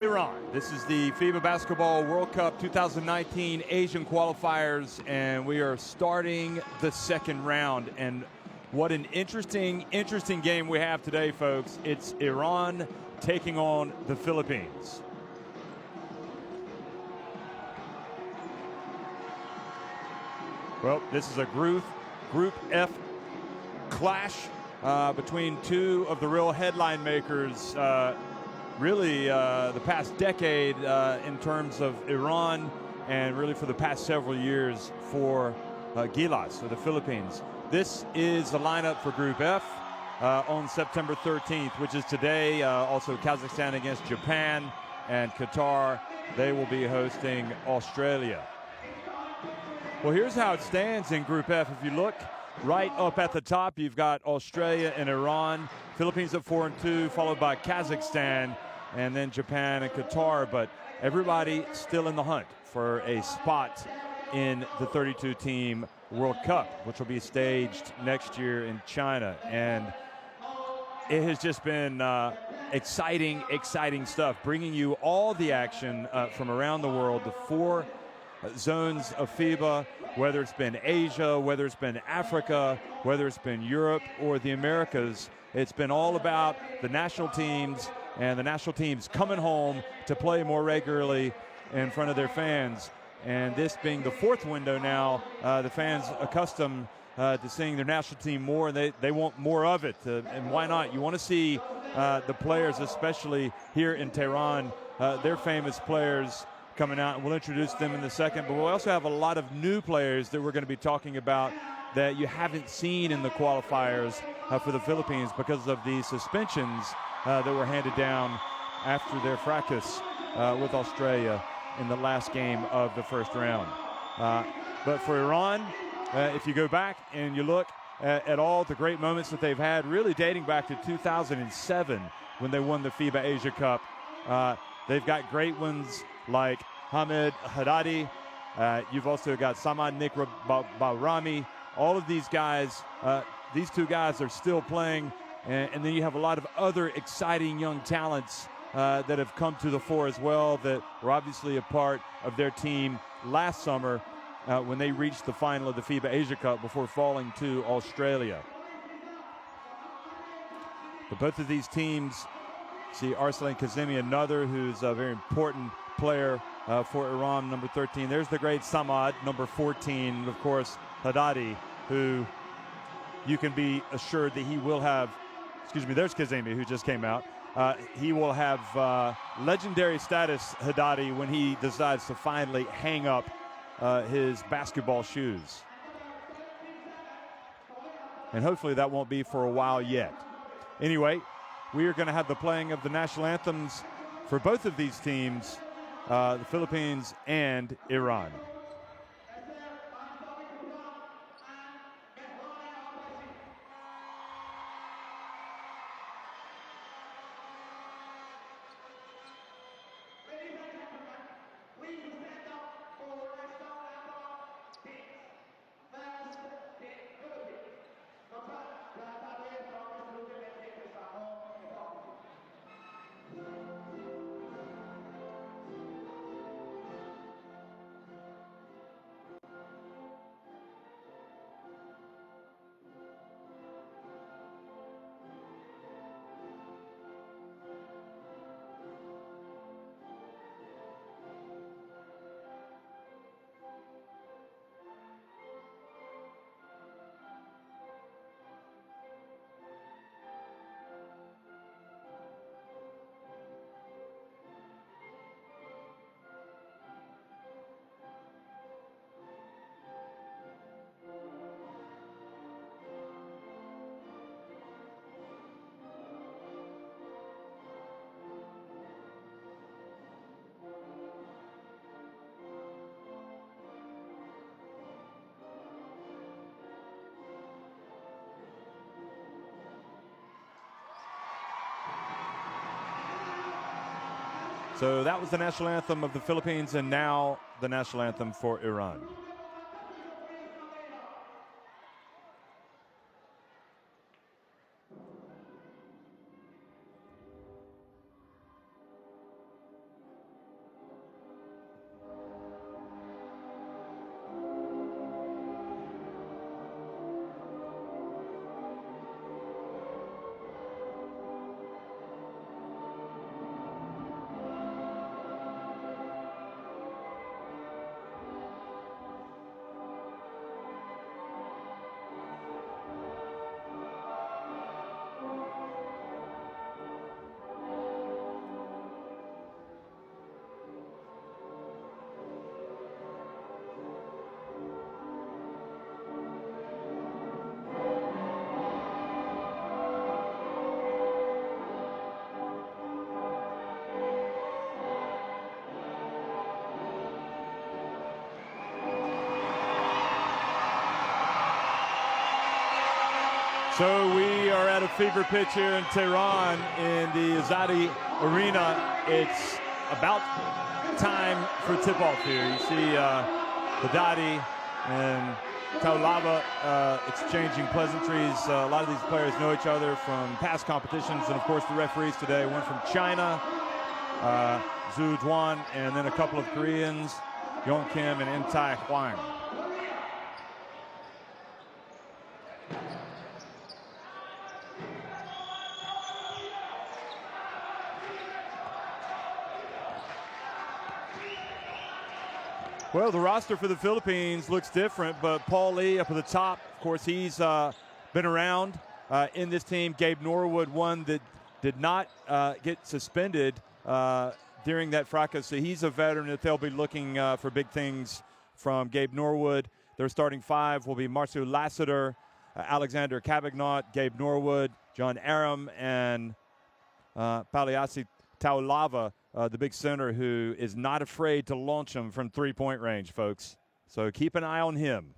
Iran. This is the FIBA Basketball World Cup 2019 Asian Qualifiers, and we are starting the second round. And what an interesting game we have today, folks. It's Iran taking on the Philippines. Well, this is a Group F clash between two of the real headline makers really the past decade in terms of Iran, and really for the past several years for Gilas, or the Philippines. This is the lineup for Group F on September 13th, which is today. Also Kazakhstan against Japan, and Qatar, they will be hosting Australia. Well, here's how it stands in Group F. If you look right up at the top, you've got Australia and Iran, Philippines at 4-2, followed by Kazakhstan, and then Japan and Qatar. But everybody still in the hunt for a spot in the 32-team World Cup, which will be staged next year in China. And it has just been exciting stuff, bringing you all the action from around the world, the four zones of FIBA, whether it's been Asia, whether it's been Africa, whether it's been Europe or the Americas. It's been all about the national teams, and the national teams coming home to play more regularly in front of their fans. And this being the fourth window now, the fans accustomed to seeing their national team more, and they want more of it. And why not? You want to see the players, especially here in Tehran, their famous players coming out, and we'll introduce them in a second. But we'll also have a lot of new players that we're going to be talking about that you haven't seen in the qualifiers for the Philippines because of the suspensions that were handed down after their fracas with Australia in the last game of the first round. But for Iran, if you go back and you look at all the great moments that they've had, really dating back to 2007 when they won the FIBA Asia Cup, they've got great ones like Hamid Haddadi. You've also got Samad Nikra Bahrami. All of these guys, these two guys are still playing. And then you have a lot of other exciting young talents that have come to the fore as well, that were obviously a part of their team last summer when they reached the final of the FIBA Asia Cup before falling to Australia. But both of these teams, see Arslan Kazemi, another who's a very important player for Iran, number 13. There's the great Samad, number 14, and of course Haddadi, who you can be assured that he will have, there's Kazemi, who just came out. He will have legendary status, Haddadi, when he decides to finally hang up his basketball shoes. And hopefully that won't be for a while yet. Anyway, we are going to have the playing of the national anthems for both of these teams, the Philippines and Iran. So that was the national anthem of the Philippines, and now the national anthem for Iran. So we are at a fever pitch here in Tehran in the Azadi Arena. It's about time for tip-off here. You see Haddadi and Taulava exchanging pleasantries. A lot of these players know each other from past competitions, and of course the referees today, one from China, Zhu Duan, and then a couple of Koreans, Yong Kim and Im Tai Hwang. Well, the roster for the Philippines looks different, but Paul Lee up at the top, of course, he's been around in this team. Gabe Norwood, one that did not get suspended during that fracas, so he's a veteran that they'll be looking for big things from Gabe Norwood. Their starting five will be Marcel Lassiter, Alexander Cabagnot, Gabe Norwood, John Aram, and Paliasi Taulava, the big center who is not afraid to launch them from three-point range, folks. So keep an eye on him.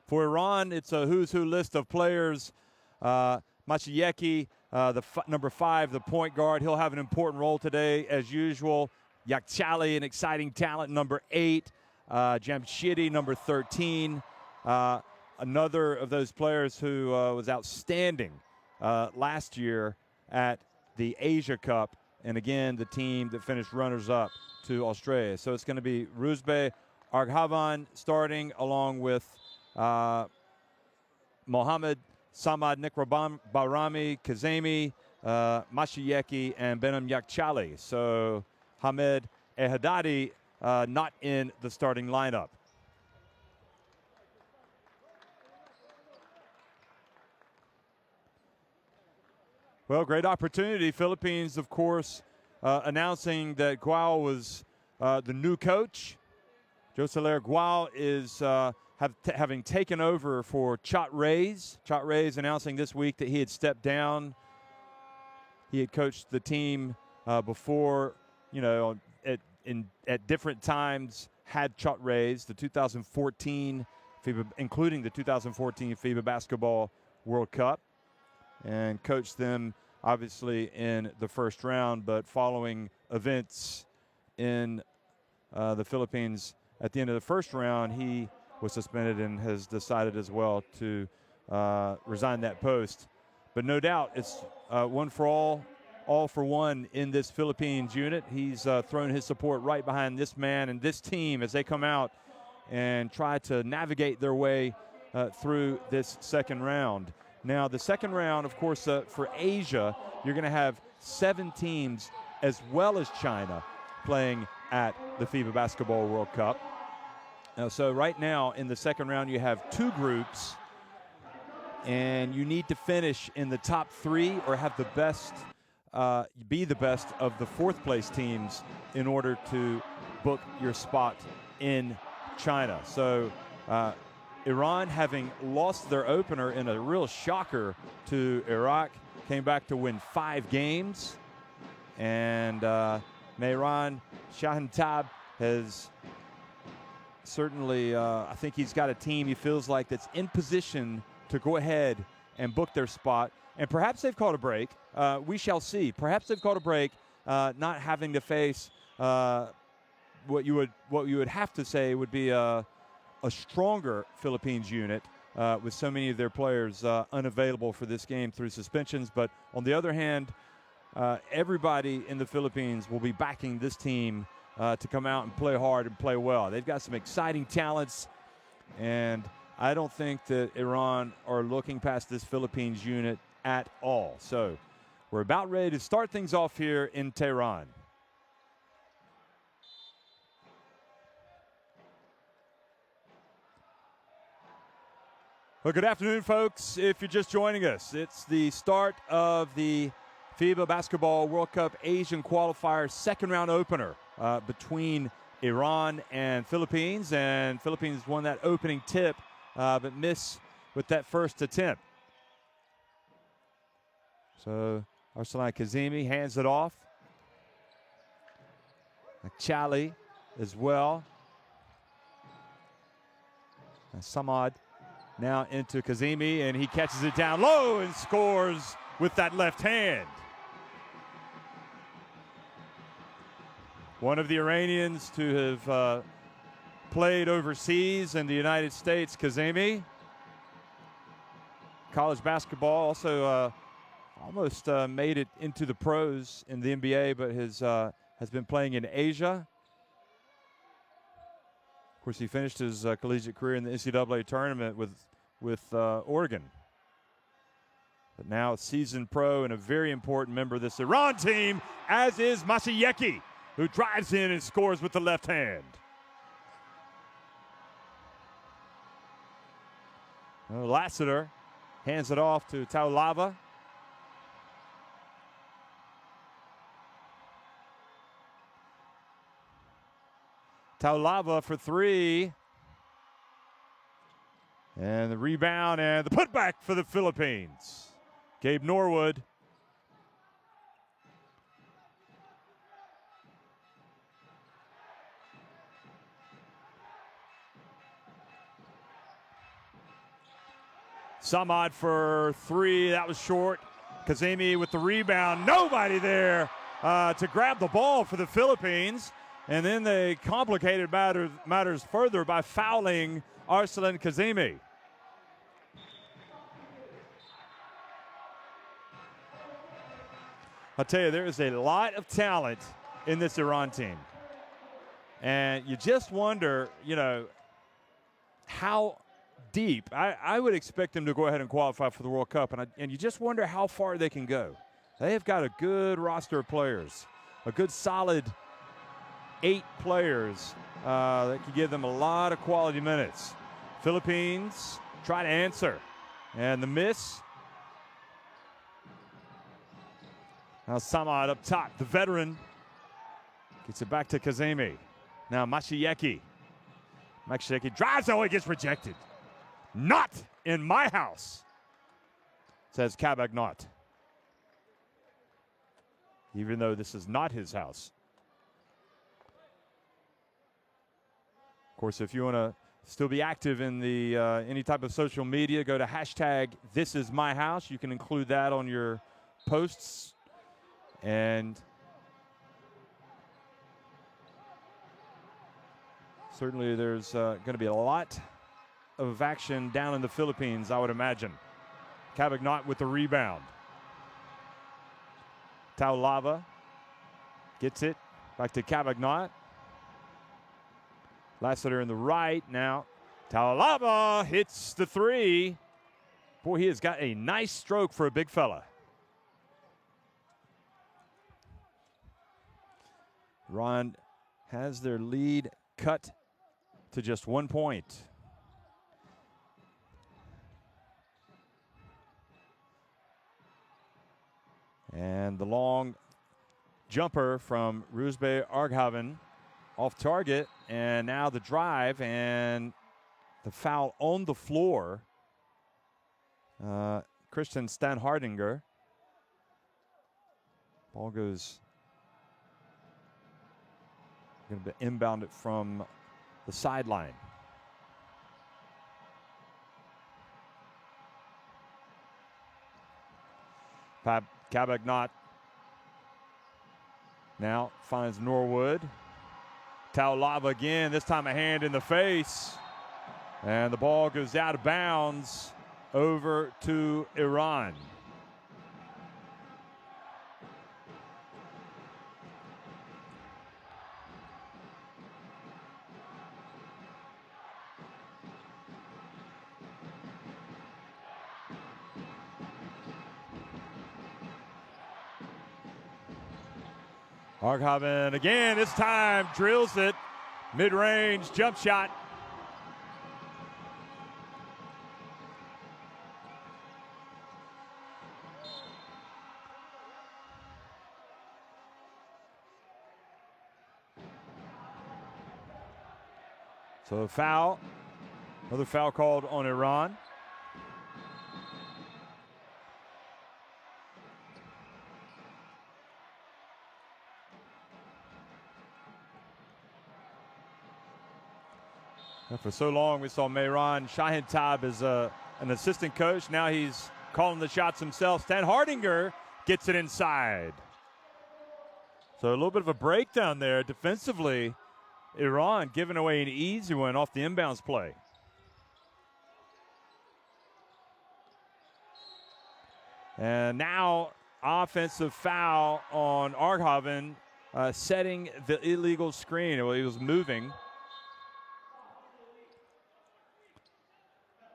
For Iran, it's a who's who list of players. Machieki, number 5, the point guard. He'll have an important role today, as usual. Yakchali, an exciting talent, number 8. Jamshidi, number 13. Another of those players who was outstanding last year at the Asia Cup, and again, the team that finished runners-up to Australia. So it's going to be Ruzbe Arghavan starting, along with Mohammed Samad Barami, Kazemi, Mashieki, and Benem Yakchali. So Hamed Ehadadi not in the starting lineup. Well, great opportunity. Philippines, of course, announcing that Guao was the new coach. Joselaire Guao is having taken over for Chot Reyes. Chot Reyes announcing this week that he had stepped down. He had coached the team before, you know, at different times, had Chot Reyes, the 2014 FIBA, including the 2014 FIBA Basketball World Cup, and coached them obviously in the first round, but following events in the Philippines at the end of the first round, he was suspended and has decided as well to resign that post. But no doubt it's one for all for one in this Philippines unit. He's thrown his support right behind this man and this team as they come out and try to navigate their way through this second round. Now, the second round, of course, for Asia, you're going to have 7 teams as well as China playing at the FIBA Basketball World Cup. So right now in the second round, you have 2 groups, and you need to finish in the top 3 or have the best, be the best of the 4th place teams in order to book your spot in China. So Iran, having lost their opener in a real shocker to Iraq, came back to win 5 games. And Mehran Shahantab has certainly, I think he's got a team he feels like that's in position to go ahead and book their spot. And perhaps they've caught a break. We shall see. Perhaps they've caught a break, not having to face what you would have to say would be a stronger Philippines unit with so many of their players unavailable for this game through suspensions. But on the other hand, everybody in the Philippines will be backing this team to come out and play hard and play well. They've got some exciting talents, and I don't think that Iran are looking past this Philippines unit at all. So we're about ready to start things off here in Tehran. Well, good afternoon, folks. If you're just joining us, it's the start of the FIBA Basketball World Cup Asian Qualifiers second round opener between Iran and Philippines. And Philippines won that opening tip, but missed with that first attempt. So Arsalan Kazemi hands it off. Chali as well. And Samad Now into Kazemi, and he catches it down low and scores with that left hand. One of the Iranians to have played overseas in the United States, Kazemi. College basketball, also almost made it into the pros in the NBA, but has been playing in Asia. Of course, he finished his collegiate career in the NCAA tournament with Oregon. But now a seasoned pro and a very important member of this Iran team, as is Masayeki, who drives in and scores with the left hand. Lassiter hands it off to Taulava. Taulava for three. And the rebound and the putback for the Philippines. Gabe Norwood. Samad for three. That was short. Kazemi with the rebound. Nobody there to grab the ball for the Philippines. And then they complicated matters further by fouling Arslan Kazemi. I'll tell you, there is a lot of talent in this Iran team. And you just wonder, how deep. I would expect them to go ahead and qualify for the World Cup, and you just wonder how far they can go. They have got a good roster of players, a good solid 8 players that can give them a lot of quality minutes. Philippines try to answer, and the miss. Now Samad up top, the veteran, gets it back to Kazemi. Now Masayeki. Masayeki drives, he gets rejected. Not in my house, says Cabagnot. Even though this is not his house. Of course, if you want to still be active in the any type of social media, go to hashtag #ThisIsMyHouse. You can include that on your posts. And certainly there's going to be a lot of action down in the Philippines, I would imagine. Cabagnot with the rebound. Taulava gets it back to Cabagnot. Lassiter in the right now. Taulava hits the three. Boy, he has got a nice stroke for a big fella. Iran has their lead cut to just 1 point. And the long jumper from Rusbe Arghaven off target, and now the drive and the foul on the floor. Christian Stanhardinger. Ball goes, going to be inbounded from the sideline. Cabagnot now finds Norwood. Taulava again, this time a hand in the face. And the ball goes out of bounds over to Iran. Arghaven again, this time drills it. Mid-range jump shot. So a foul, another foul called on Iran. And for so long, we saw Mehran Shahintab as an assistant coach. Now he's calling the shots himself. Stan Hardinger gets it inside. So a little bit of a breakdown there defensively. Iran giving away an easy one off the inbounds play. And now offensive foul on Arghaven, setting the illegal screen. Well, he was moving.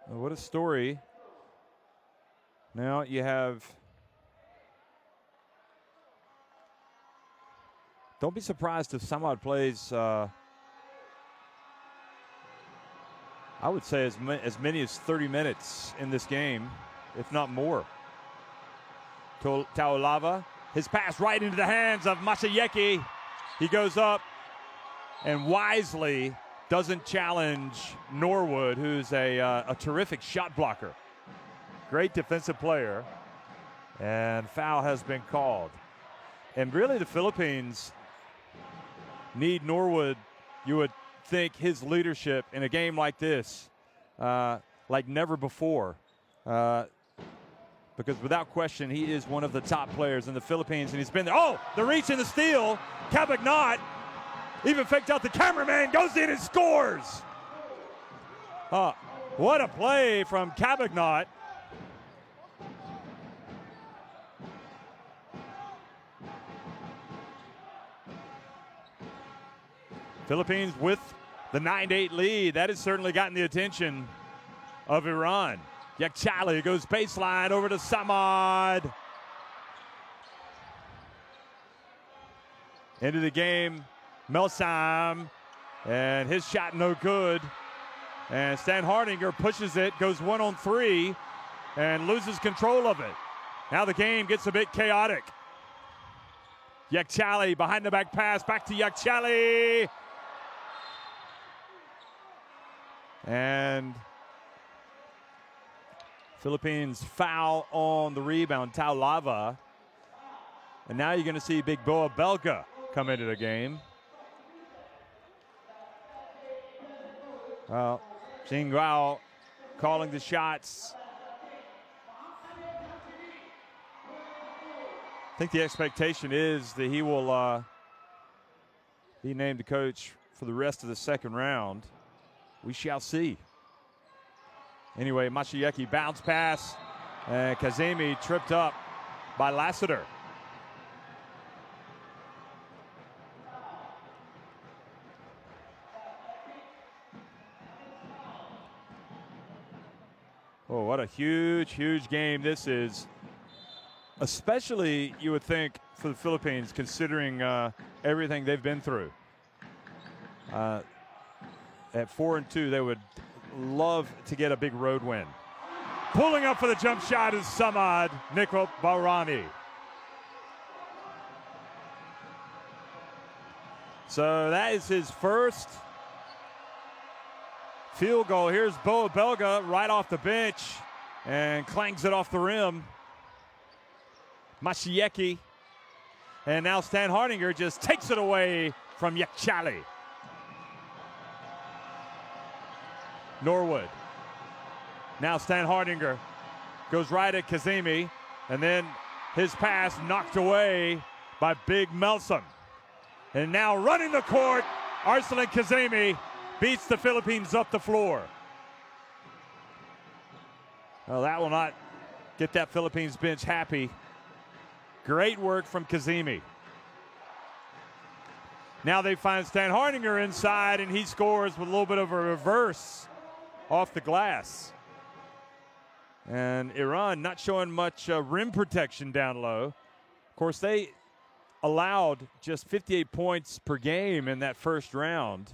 Well, what a story. Now you have... Don't be surprised if Samad plays, I would say as many as 30 minutes in this game, if not more. Taulava, his pass right into the hands of Masayeki. He goes up and wisely doesn't challenge Norwood, who's a terrific shot blocker. Great defensive player. And foul has been called. And really the Philippines need Norwood, you would think, his leadership in a game like this, like never before. Because without question, he is one of the top players in the Philippines, and he's been there. Oh, the reach and the steal. Cabagnat even faked out the cameraman, goes in and scores. What a play from Cabagnat. Philippines with the 9-8 lead. That has certainly gotten the attention of Iran. Yakchali goes baseline over to Samad. Into the game, Melsam, and his shot no good. And Stan Hardinger pushes it, goes 1-on-3, and loses control of it. Now the game gets a bit chaotic. Yakchali behind the back pass, back to Yakchali. And Philippines foul on the rebound, Taulava. And now you're going to see Big Boa Belka come into the game. Well, Xinguao calling the shots. I think the expectation is that he will be named the coach for the rest of the second round. We shall see. Anyway, Masayeki bounce pass, and Kazemi tripped up by Lassiter. Oh, what a huge, huge game this is. Especially, you would think, for the Philippines, considering everything they've been through. At 4-2, they would love to get a big road win. Pulling up for the jump shot is Samad Nikrop Barani. So that is his first field goal. Here's Boa Belga right off the bench and clangs it off the rim. Masayeki. And now Stan Hardinger just takes it away from Yakchali. Norwood. Now Stan Hardinger goes right at Kazemi, and then his pass knocked away by Big Melsom. And now running the court, Arsalan Kazemi beats the Philippines up the floor. Well, that will not get that Philippines bench happy. Great work from Kazemi. Now they find Stan Hardinger inside, and he scores with a little bit of a reverse off the glass. And Iran not showing much rim protection down low. Of course, they allowed just 58 points per game in that first round.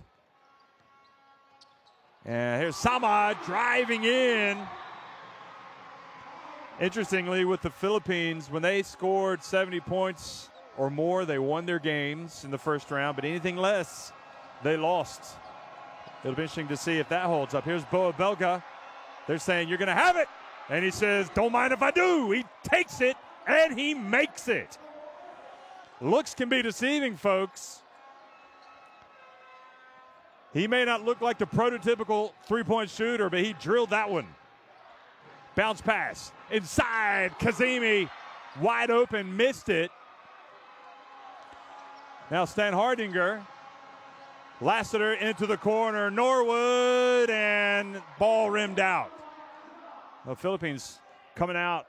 And here's Samad driving in. Interestingly, with the Philippines, when they scored 70 points or more, they won their games in the first round, but anything less, they lost. It'll be interesting to see if that holds up. Here's Boa Belga. They're saying, you're going to have it. And he says, don't mind if I do. He takes it, and he makes it. Looks can be deceiving, folks. He may not look like the prototypical three-point shooter, but he drilled that one. Bounce pass inside. Kazemi wide open, missed it. Now Stan Hardinger. Lassiter into the corner. Norwood, and ball rimmed out. The Philippines coming out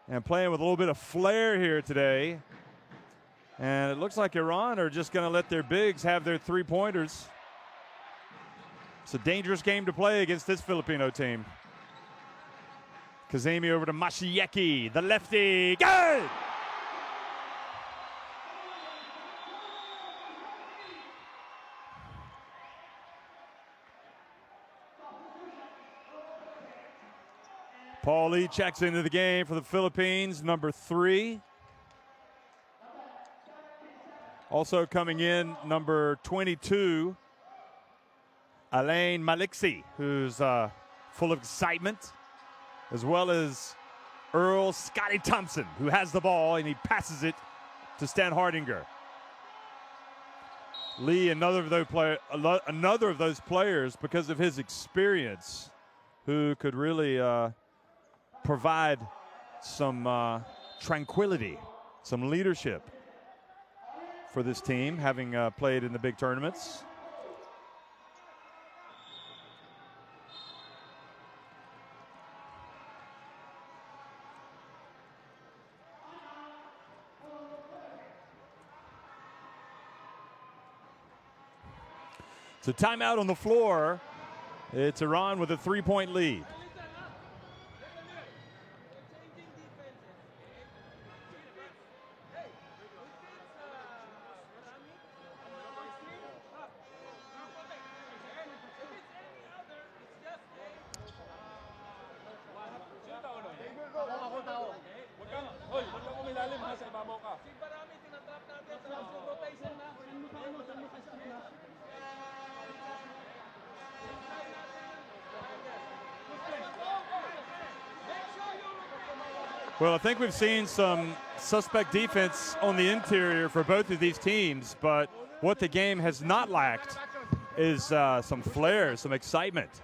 and playing with a little bit of flair here today. And it looks like Iran are just going to let their bigs have their three-pointers. It's a dangerous game to play against this Filipino team. Kazemi over to Mashieki, the lefty. Good! Paul Lee checks into the game for the Philippines, number 3. Also coming in, number 22, Alain Maliksi, who's full of excitement, as well as Earl Scotty Thompson, who has the ball, and he passes it to Stan Hardinger. Lee, another of those players, because of his experience, who could really provide some tranquility, some leadership for this team, having played in the big tournaments. So timeout on the floor. It's Iran with a 3-point lead. Well, I think we've seen some suspect defense on the interior for both of these teams, but what the game has not lacked is some flair, some excitement.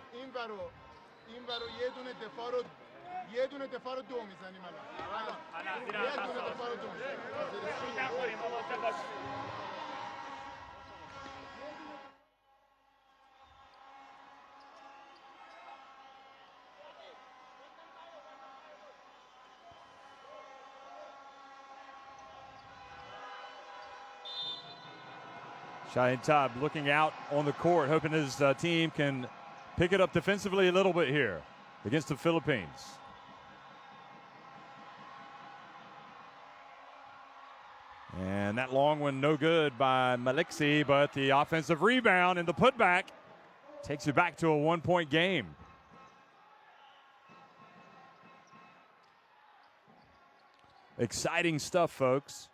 Shahin Tab looking out on the court, hoping his team can pick it up defensively a little bit here against the Philippines. And that long one no good by Maliksi, but the offensive rebound and the putback takes it back to a 1-point game. Exciting stuff, folks,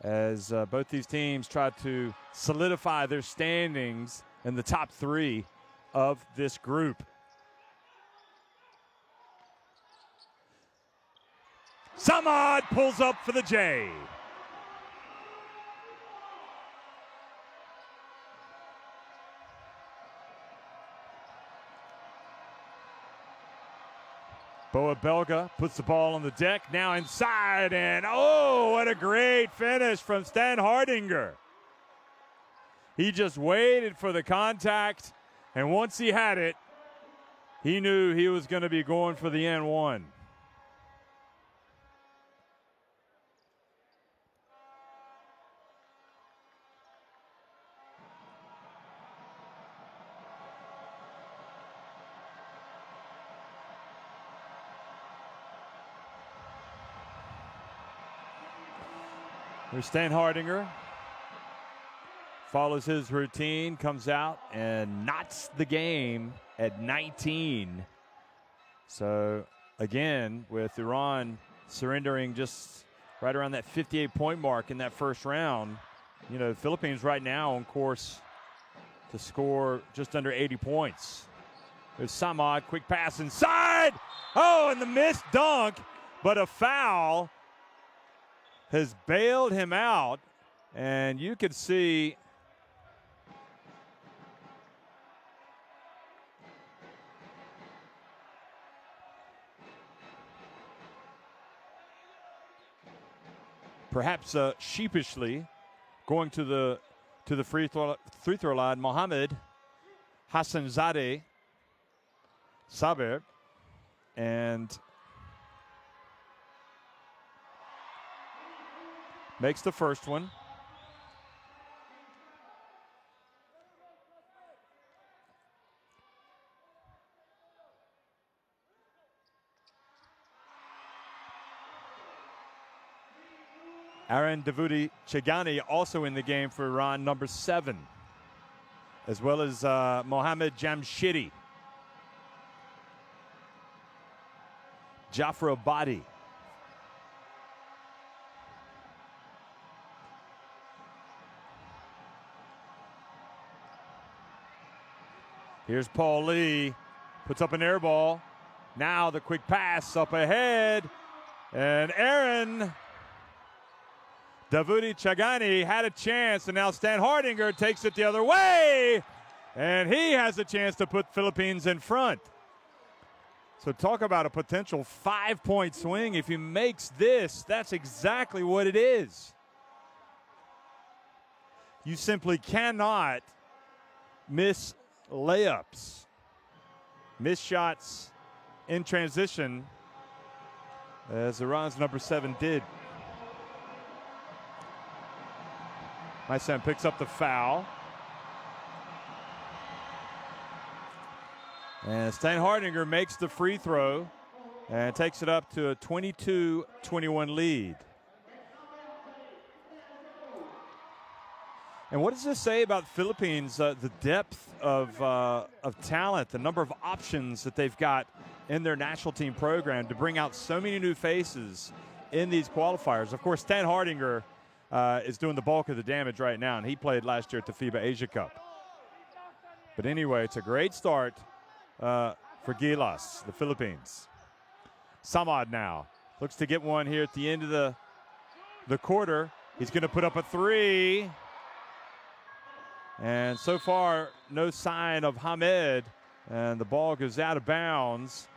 as both these teams try to solidify their standings in the top 3 of this group. Samad pulls up for the J. Boa Belka puts the ball on the deck, now inside, and oh, what a great finish from Stan Hardinger. He just waited for the contact, and once he had it, he knew he was going to be going for the N1. Here's Stan Hardinger. Follows his routine, comes out and knots the game at 19. So again, with Iran surrendering just right around that 58-point mark in that first round, you know, the Philippines right now on course to score just under 80 points. There's Samad, quick pass inside. Oh, and the missed dunk, but a foul has bailed him out, and you could see perhaps sheepishly, going to the free throw line, Mohammed Hassanzadeh Saber, and makes the first one. Aaron Davudi Chegani also in the game for Iran, number 7, as well as Mohammed Jamshidi. Jafra Abadi. Here's Paul Lee, puts up an air ball. Now the quick pass up ahead, and Aaron Davudi Chagani had a chance, and now Stan Hardinger takes it the other way, and he has a chance to put Philippines in front. So talk about a potential 5-point swing. If he makes this, that's exactly what it is. You simply cannot miss layups, miss shots in transition, as Iran's number 7 did. My son picks up the foul. And Stan Hardinger makes the free throw and takes it up to a 22-21 lead. And what does this say about the Philippines, the depth of talent, the number of options that they've got in their national team program to bring out so many new faces in these qualifiers? Of course, Stan Hardinger is doing the bulk of the damage right now, and he played last year at the FIBA Asia Cup. But anyway, it's a great start for Gilas, the Philippines. Samad now looks to get one here at the end of the quarter. He's going to put up a 3. And so far, no sign of Hamed, and the ball goes out of bounds.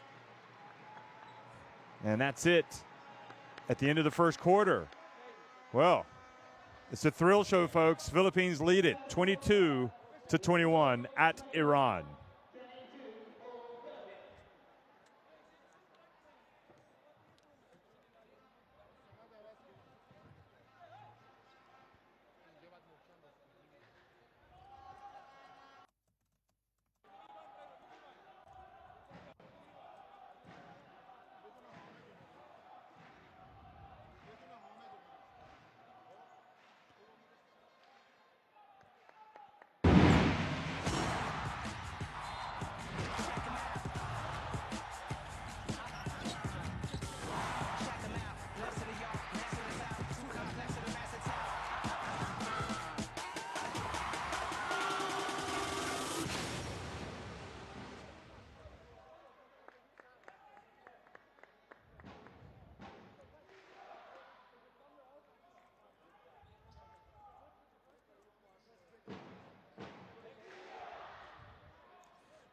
And that's it at the end of the first quarter. Well, it's a thrill show, folks. Philippines lead it 22-21 at Iran.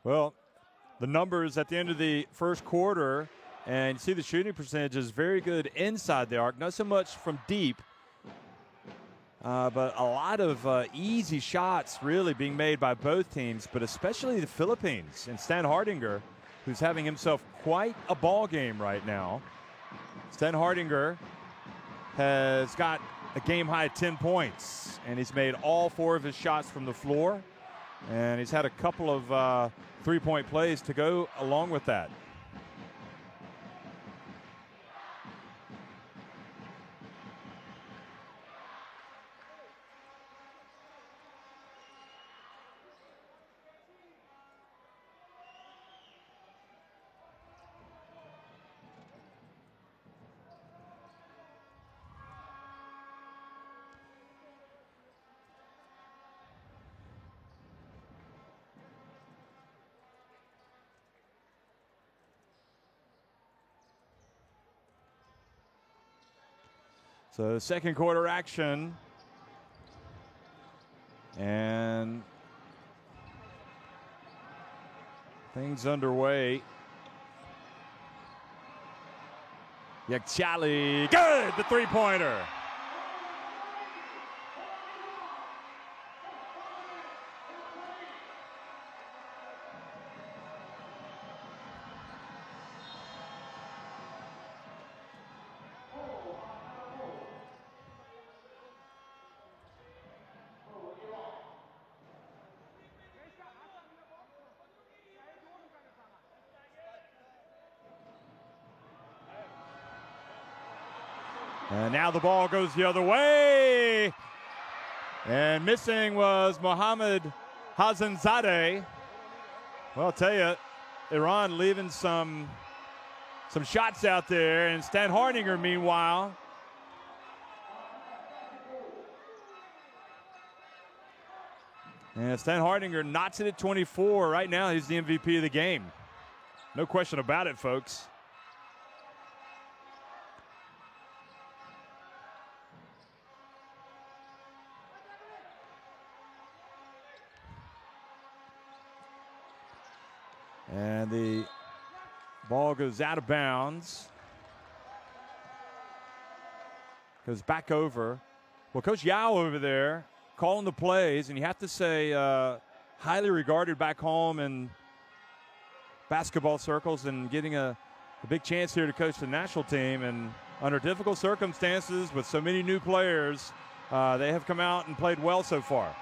Well, the numbers at the end of the first quarter, and you see the shooting percentage is very good inside the arc, not so much from deep, but a lot of easy shots really being made by both teams, but especially the Philippines and Stan Hardinger, who's having himself quite a ball game right now. Stan Hardinger has got a game-high 10 points, and he's made all 4 of his shots from the floor, and he's had a couple of three-point plays to go along with that. So second quarter action, and things underway. Yakchali, good, the three-pointer. And now the ball goes the other way. And missing was Mohammad Hassanzadeh. Well, I'll tell you, Iran leaving some shots out there. And Stan Hardinger, meanwhile, and Stan Hardinger knots it at 24. Right now, he's the MVP of the game. No question about it, folks. And the ball goes out of bounds. Goes back over. Well, Coach Yao over there calling the plays, and you have to say highly regarded back home in basketball circles and getting a big chance here to coach the national team. And under difficult circumstances with so many new players, they have come out and played well so far.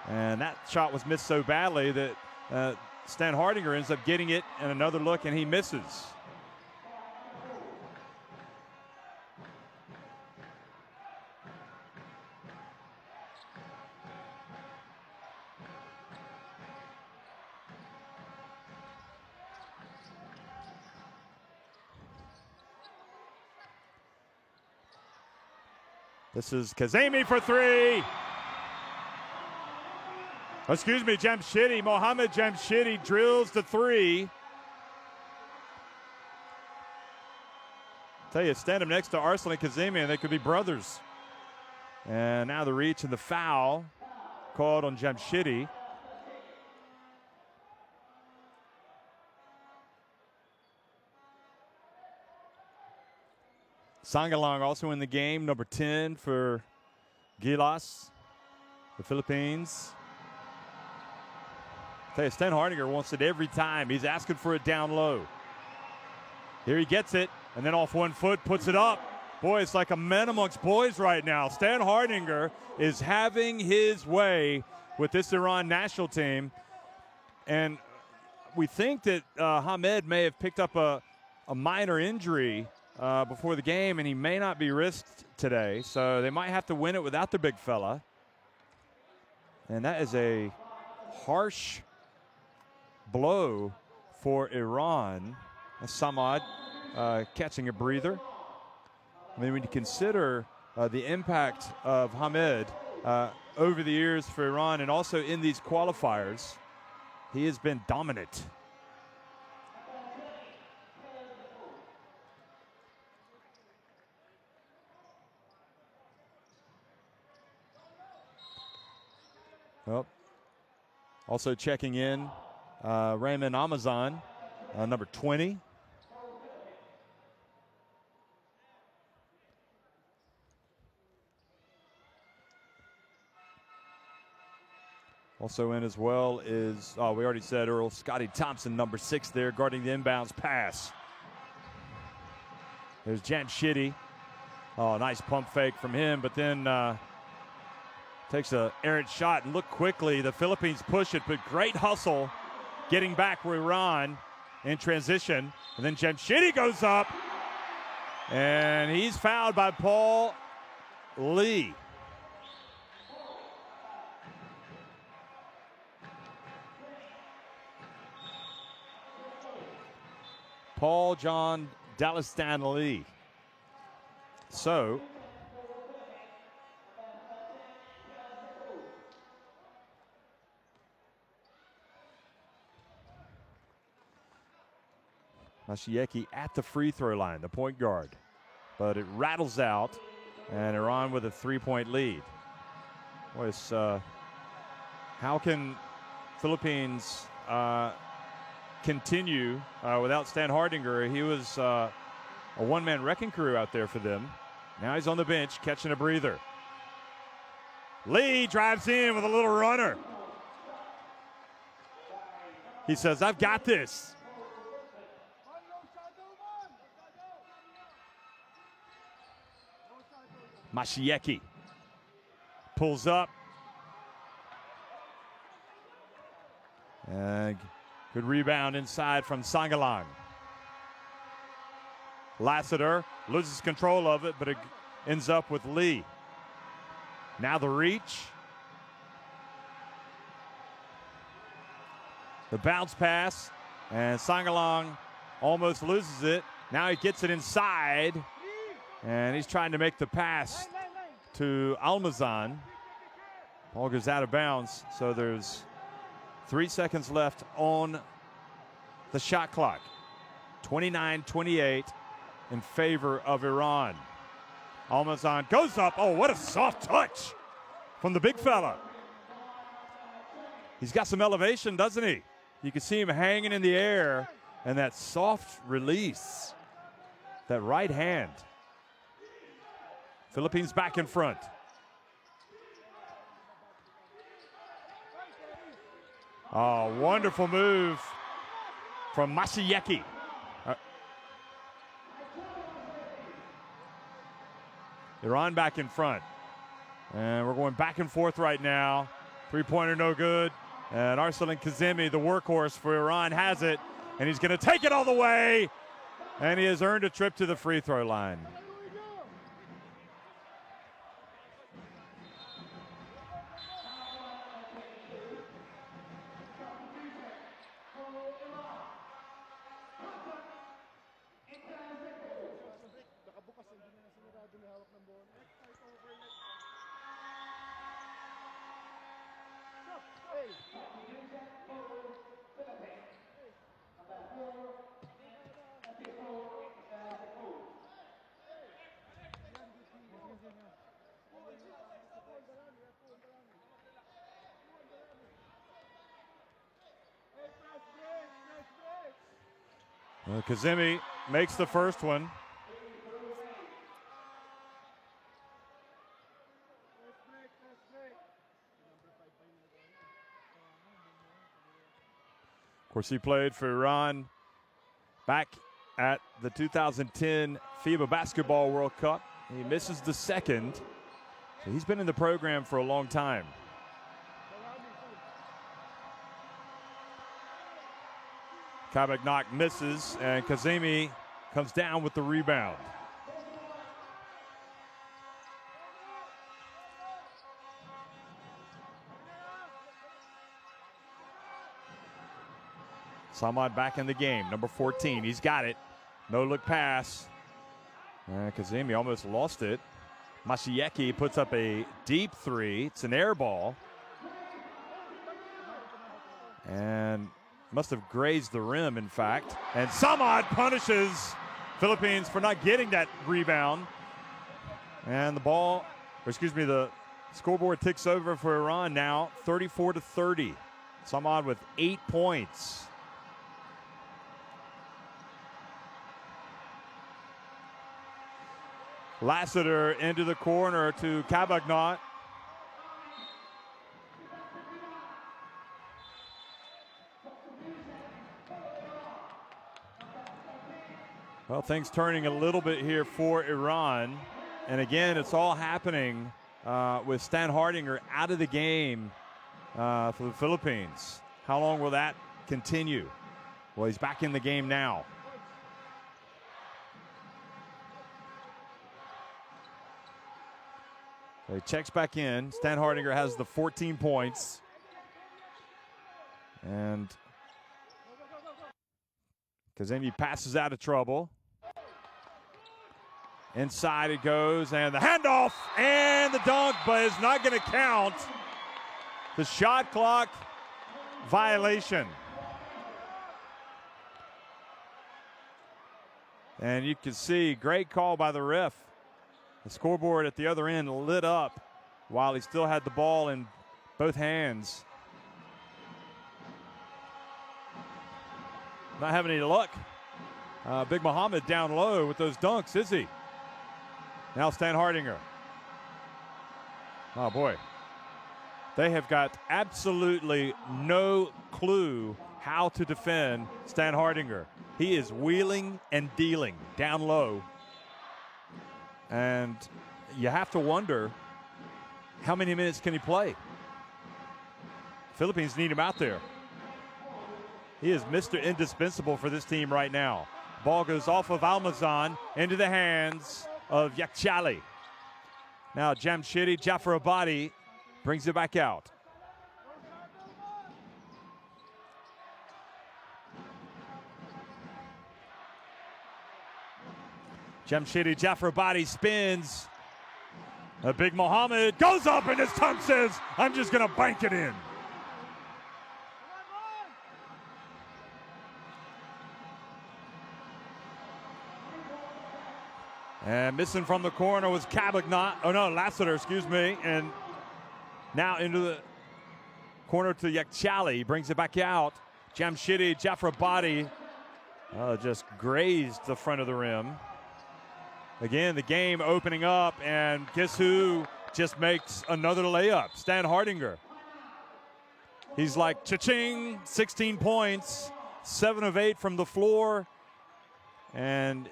And that shot was missed so badly that Stan Hardinger ends up getting it and another look, and he misses. This is Kazemi for three. Excuse me, Jamshidi. Mohammad Jamshidi drills the three. Tell you, stand him next to Arslan Kazemi, and they could be brothers. And now the reach and the foul called on Jamshidi. Sangalang also in the game, number 10 for Gilas, the Philippines. Tell you, Stan Hardinger wants it every time. He's asking for it down low. Here he gets it, and then off one foot, puts it up. Boy, it's like a man amongst boys right now. Stan Hardinger is having his way with this Iran national team. And we think that Hamed may have picked up a minor injury before the game, and he may not be risked today. So they might have to win it without the big fella. And that is a harsh blow for Iran. Samad catching a breather. I mean, when you consider the impact of Hamed over the years for Iran and also in these qualifiers, he has been dominant. Well, also checking in, Raymond Amazon, number 20. Also in as well is, we already said Earl, Scotty Thompson, number 6 there, guarding the inbounds pass. There's Jamshidi. Oh, nice pump fake from him, but then takes an errant shot, and look quickly. The Philippines push it, but great hustle getting back for Iran in transition. And then Jamshidi goes up, and he's fouled by Paul Lee. Paul John Dalistan Lee. So, Mashieki at the free throw line, the point guard. But it rattles out, and Iran with a 3-point lead. Boy, it's, how can Philippines continue without Stan Hardinger? He was a one-man wrecking crew out there for them. Now he's on the bench catching a breather. Lee drives in with a little runner. He says, I've got this. Mashieki pulls up. And good rebound inside from Sangalang. Lassiter loses control of it, but it ends up with Lee. Now the reach. The bounce pass, and Sangalong almost loses it. Now he gets it inside, and he's trying to make the pass to Almazan. Ball goes out of bounds, so there's 3 seconds left on the shot clock. 29-28 in favor of Iran. Almazan goes up. Oh, what a soft touch from the big fella. He's got some elevation, doesn't he? You can see him hanging in the air, and that soft release, that right hand. Philippines back in front. Oh, wonderful move from Masayeki. Iran back in front. And we're going back and forth right now. Three-pointer no good. And Arslan Kazemi, the workhorse for Iran, has it. And he's going to take it all the way. And he has earned a trip to the free throw line. Well, Kazemi makes the first one. Of course, he played for Iran back at the 2010 FIBA Basketball World Cup. He misses the second. So he's been in the program for a long time. Kabagnak misses, and Kazemi comes down with the rebound. Samad back in the game, number 14. He's got it. No-look pass. Kazemi almost lost it. Masayeki puts up a deep three. It's an air ball. And must have grazed the rim, in fact. And Samad punishes Philippines for not getting that rebound. And the scoreboard ticks over for Iran now, 34-30. Samad with 8 points. Lassiter into the corner to Kabagnak. Well, things turning a little bit here for Iran. And again, it's all happening with Stan Hardinger out of the game for the Philippines. How long will that continue? Well, he's back in the game now. So he checks back in. Stan Hardinger has the 14 points. And Kazemi passes out of trouble. Inside it goes, and the handoff and the dunk, but it's not going to count. The shot clock violation. And you can see, great call by the ref. The scoreboard at the other end lit up while he still had the ball in both hands. Not having any luck. Big Muhammad down low with those dunks, is he? Now Stan Hardinger. Oh, boy. They have got absolutely no clue how to defend Stan Hardinger. He is wheeling and dealing down low. And you have to wonder, how many minutes can he play? Philippines need him out there. He is Mr. Indispensable for this team right now. Ball goes off of Almazan into the hands of Yakchali. Now Jamshidi Jafarabadi brings it back out. Jamshidi Jafarabadi spins. A big Mohammed goes up, and his tongue says, I'm just going to bank it in. And missing from the corner was Lassiter, excuse me. And now into the corner to Yakchali. He brings it back out. Jamshidi Jafarabadi just grazed the front of the rim. Again, the game opening up, and guess who just makes another layup? Stan Hardinger. He's like, cha-ching, 16 points, 7 of 8 from the floor. And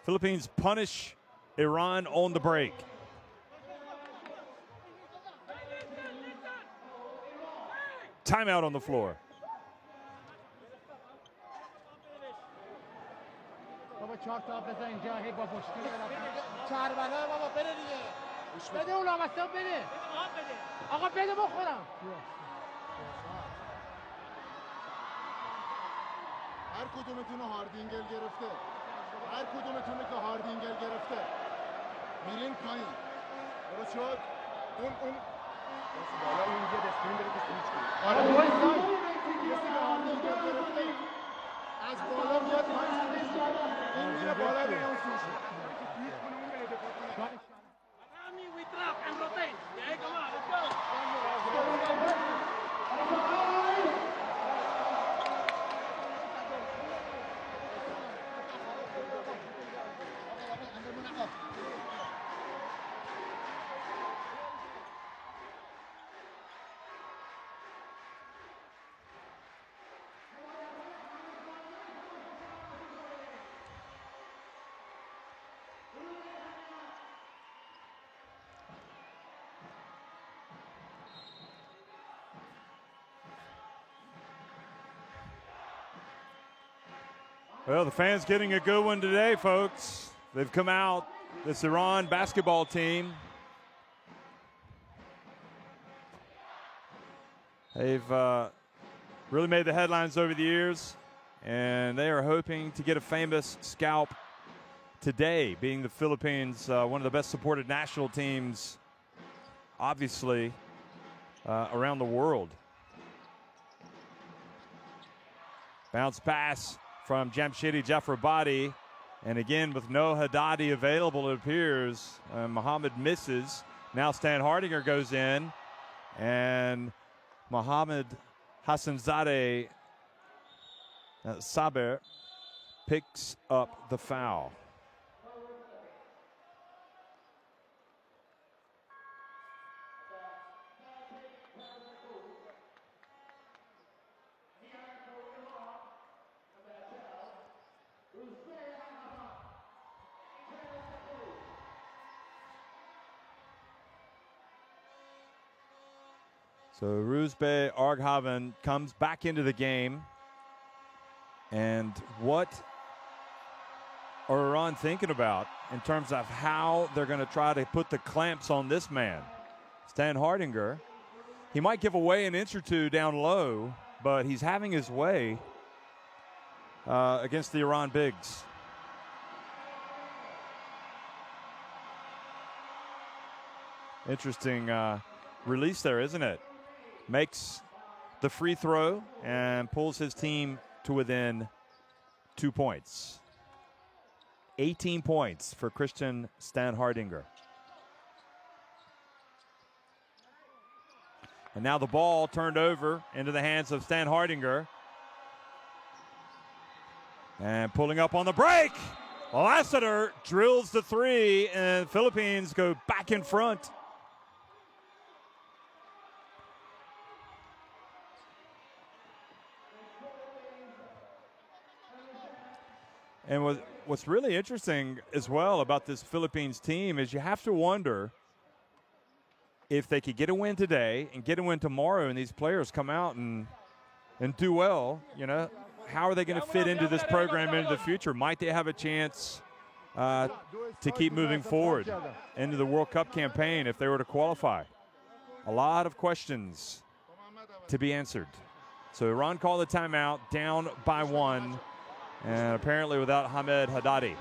Philippines punish Iran on the break. Timeout on the floor. چهار تا بزن اینجا هی با مشکل چهار بلا بابا بره دیگه بده اون لامسته بده آقا بده بخورم هر کدومتون هاردینگل گرفته هر کدومتون که هاردینگل گرفته میرین پایین درست شد اون بالا اون یه دستین بره که سویچ کنه آره وایسای کسی که هاردینگل گرفته از بالا میاد پایین این میره بالا به اون سویچ کنه we trap and rotate yeah come on let's go Well, the fans getting a good one today, folks. They've come out, this Iran basketball team. They've really made the headlines over the years, and they are hoping to get a famous scalp today, being the Philippines, one of the best supported national teams, obviously, around the world. Bounce pass from Jamshidi Jafarabadi, and again with no Haddadi available, it appears. Muhammad misses. Now Stan Hardinger goes in, and Muhammad Hassanzadeh Saber picks up the foul. So Ruzbe Arghavan comes back into the game. And what are Iran thinking about in terms of how they're going to try to put the clamps on this man? Stan Hardinger. He might give away an inch or two down low, but he's having his way against the Iran bigs. Interesting release there, isn't it? Makes the free throw and pulls his team to within 2 points. 18 points for Christian Stan Hardinger. And now the ball turned over into the hands of Stan Hardinger. And pulling up on the break, Lassiter drills the three, and the Philippines go back in front. And what's really interesting as well about this Philippines team is you have to wonder if they could get a win today and get a win tomorrow, and these players come out and do well, you know, how are they going to fit into this program into the future? Might they have a chance to keep moving forward into the World Cup campaign if they were to qualify? A lot of questions to be answered. So Iran called the timeout, down by 1, and apparently without Hamed Haddadi.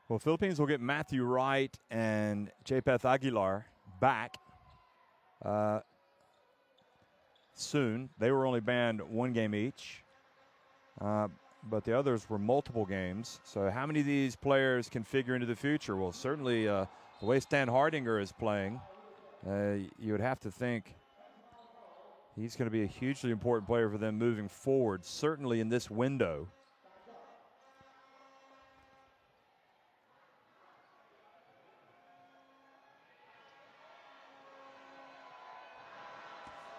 Well, Philippines will get Matthew Wright and Japeth Aguilar back soon. They were only banned 1 game each, but the others were multiple games. So how many of these players can figure into the future? Well, certainly the way Stan Hardinger is playing, you would have to think he's going to be a hugely important player for them moving forward, certainly in this window.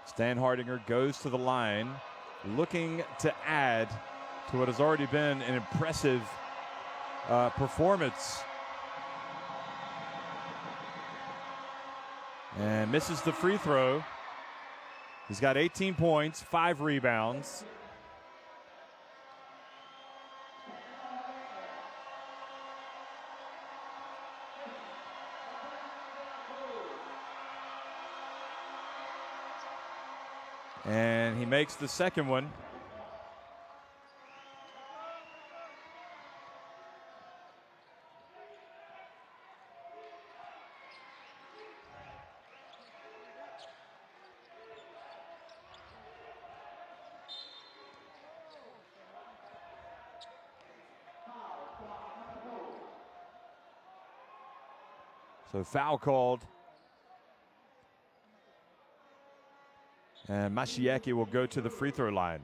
Stan Hardinger goes to the line, looking to add to what has already been an impressive performance. And misses the free throw. He's got 18 points, 5 rebounds. And he makes the second one. So foul called. And Mashiaki will go to the free throw line.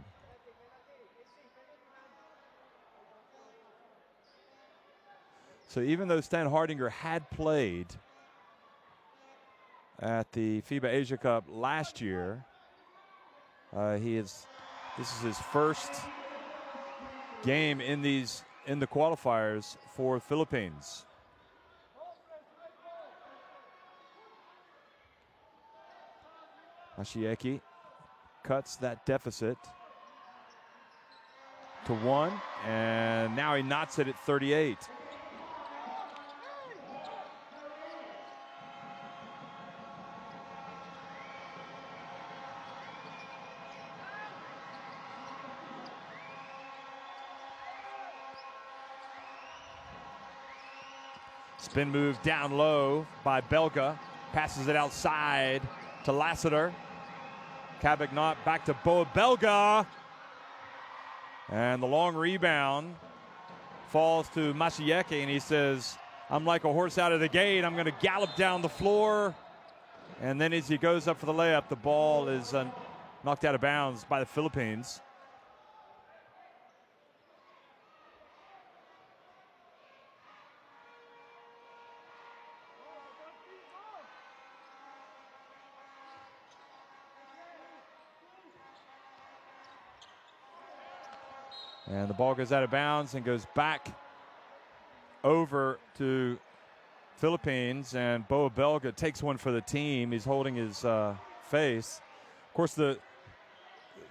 So even though Stan Hardinger had played at the FIBA Asia Cup last year, this is his first game in the qualifiers for Philippines. Mashiaki cuts that deficit to 1, and now he knots it at 38. Spin move down low by Belka, passes it outside to Lassiter. Cabagnat back to Belka. And the long rebound falls to Mashiaki, and he says, I'm like a horse out of the gate. I'm going to gallop down the floor. And then as he goes up for the layup, the ball is knocked out of bounds by the Philippines. And the ball goes out of bounds and goes back over to Philippines. And Belka takes one for the team. He's holding his face. Of course, the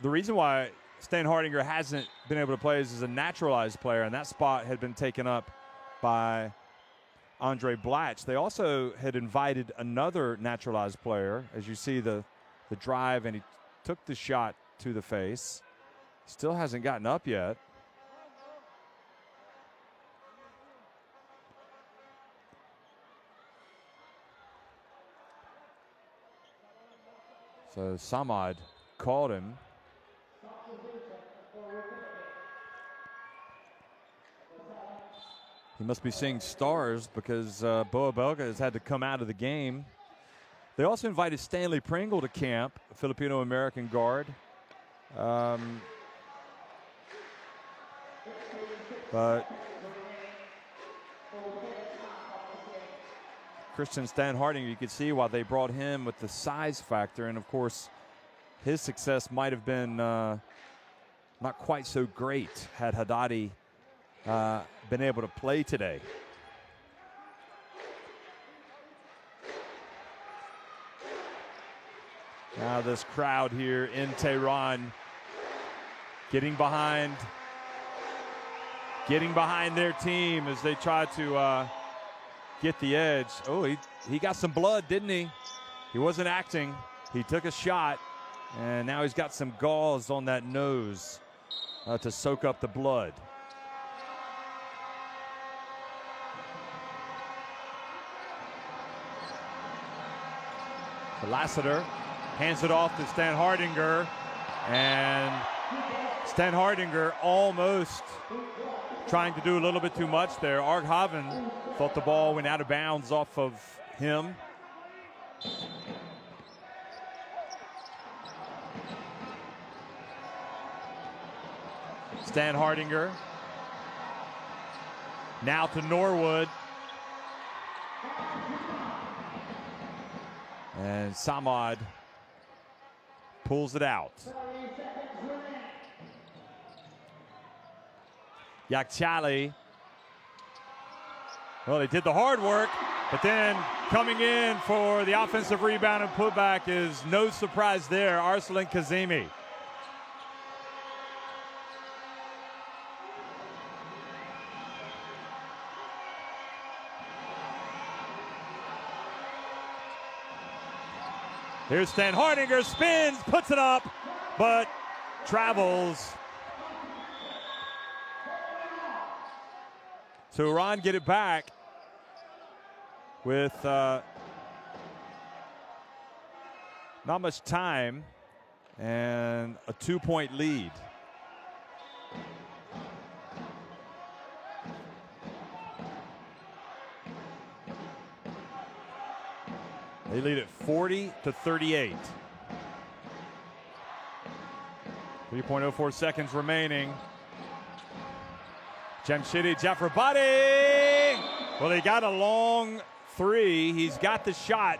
reason why Stan Hardinger hasn't been able to play is as a naturalized player, and that spot had been taken up by Andre Blatch. They also had invited another naturalized player. As you see the drive, and he took the shot to the face. Still hasn't gotten up yet. So Samad called him. He must be seeing stars because Boa Belka has had to come out of the game. They also invited Stanley Pringle to camp, a Filipino-American guard. But Christian Stan Hardinger, you could see why they brought him with the size factor. And, of course, his success might have been not quite so great had Haddadi been able to play today. Now this crowd here in Tehran getting behind their team as they try to get the edge. Oh, he got some blood, didn't he? He wasn't acting. He took a shot, and now he's got some gauze on that nose to soak up the blood. Lassiter hands it off to Stan Hardinger, and Stan Hardinger almost trying to do a little bit too much there. Arghaven thought the ball went out of bounds off of him. Stan Hardinger now to Norwood. And Samad pulls it out. Yakchali. Well, he did the hard work, but then coming in for the offensive rebound and putback is no surprise there, Arslan Kazemi. Here's Stan Hardinger, spins, puts it up, but travels. So Iran get it back with not much time and a 2-point lead. They lead at 40-38. 3.04 seconds remaining. Jamshidi Jafarabadi. Well, he got a long three. He's got the shot,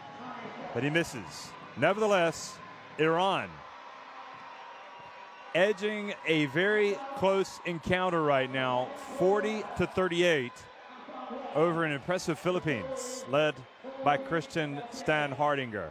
but he misses. Nevertheless, Iran edging a very close encounter right now, 40-38 over an impressive Philippines, led by Christian Stan Hardinger.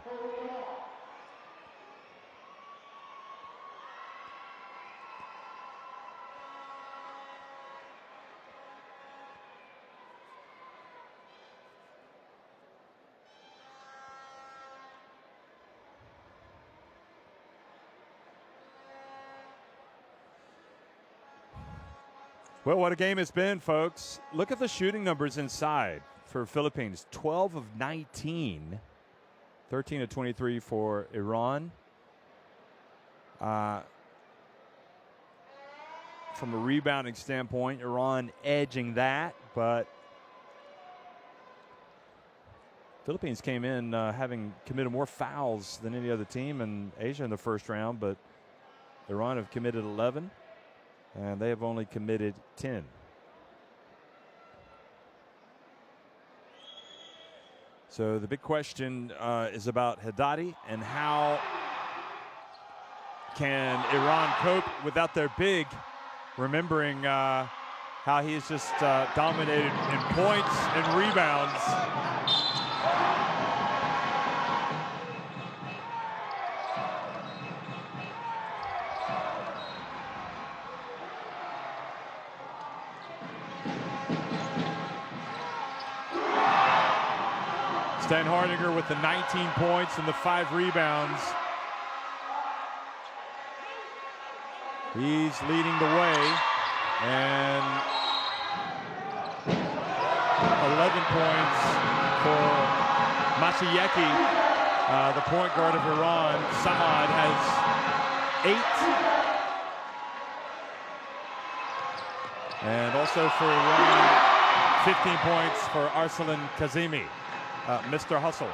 Well, what a game it's been, folks. Look at the shooting numbers inside for Philippines. 12 of 19, 13 of 23 for Iran. From a rebounding standpoint, Iran edging that, but Philippines came in having committed more fouls than any other team in Asia in the first round, but Iran have committed 11. And they have only committed 10. So the big question is about Haddadi and how can Iran cope without their big, remembering how he has just dominated in points and rebounds. Stan Hardinger with the 19 points and the 5 rebounds. He's leading the way, and 11 points for Masayeki. The point guard of Iran, Samad, has 8. And also for Iran, 15 points for Arsalan Kazemi, Mr. Hustle.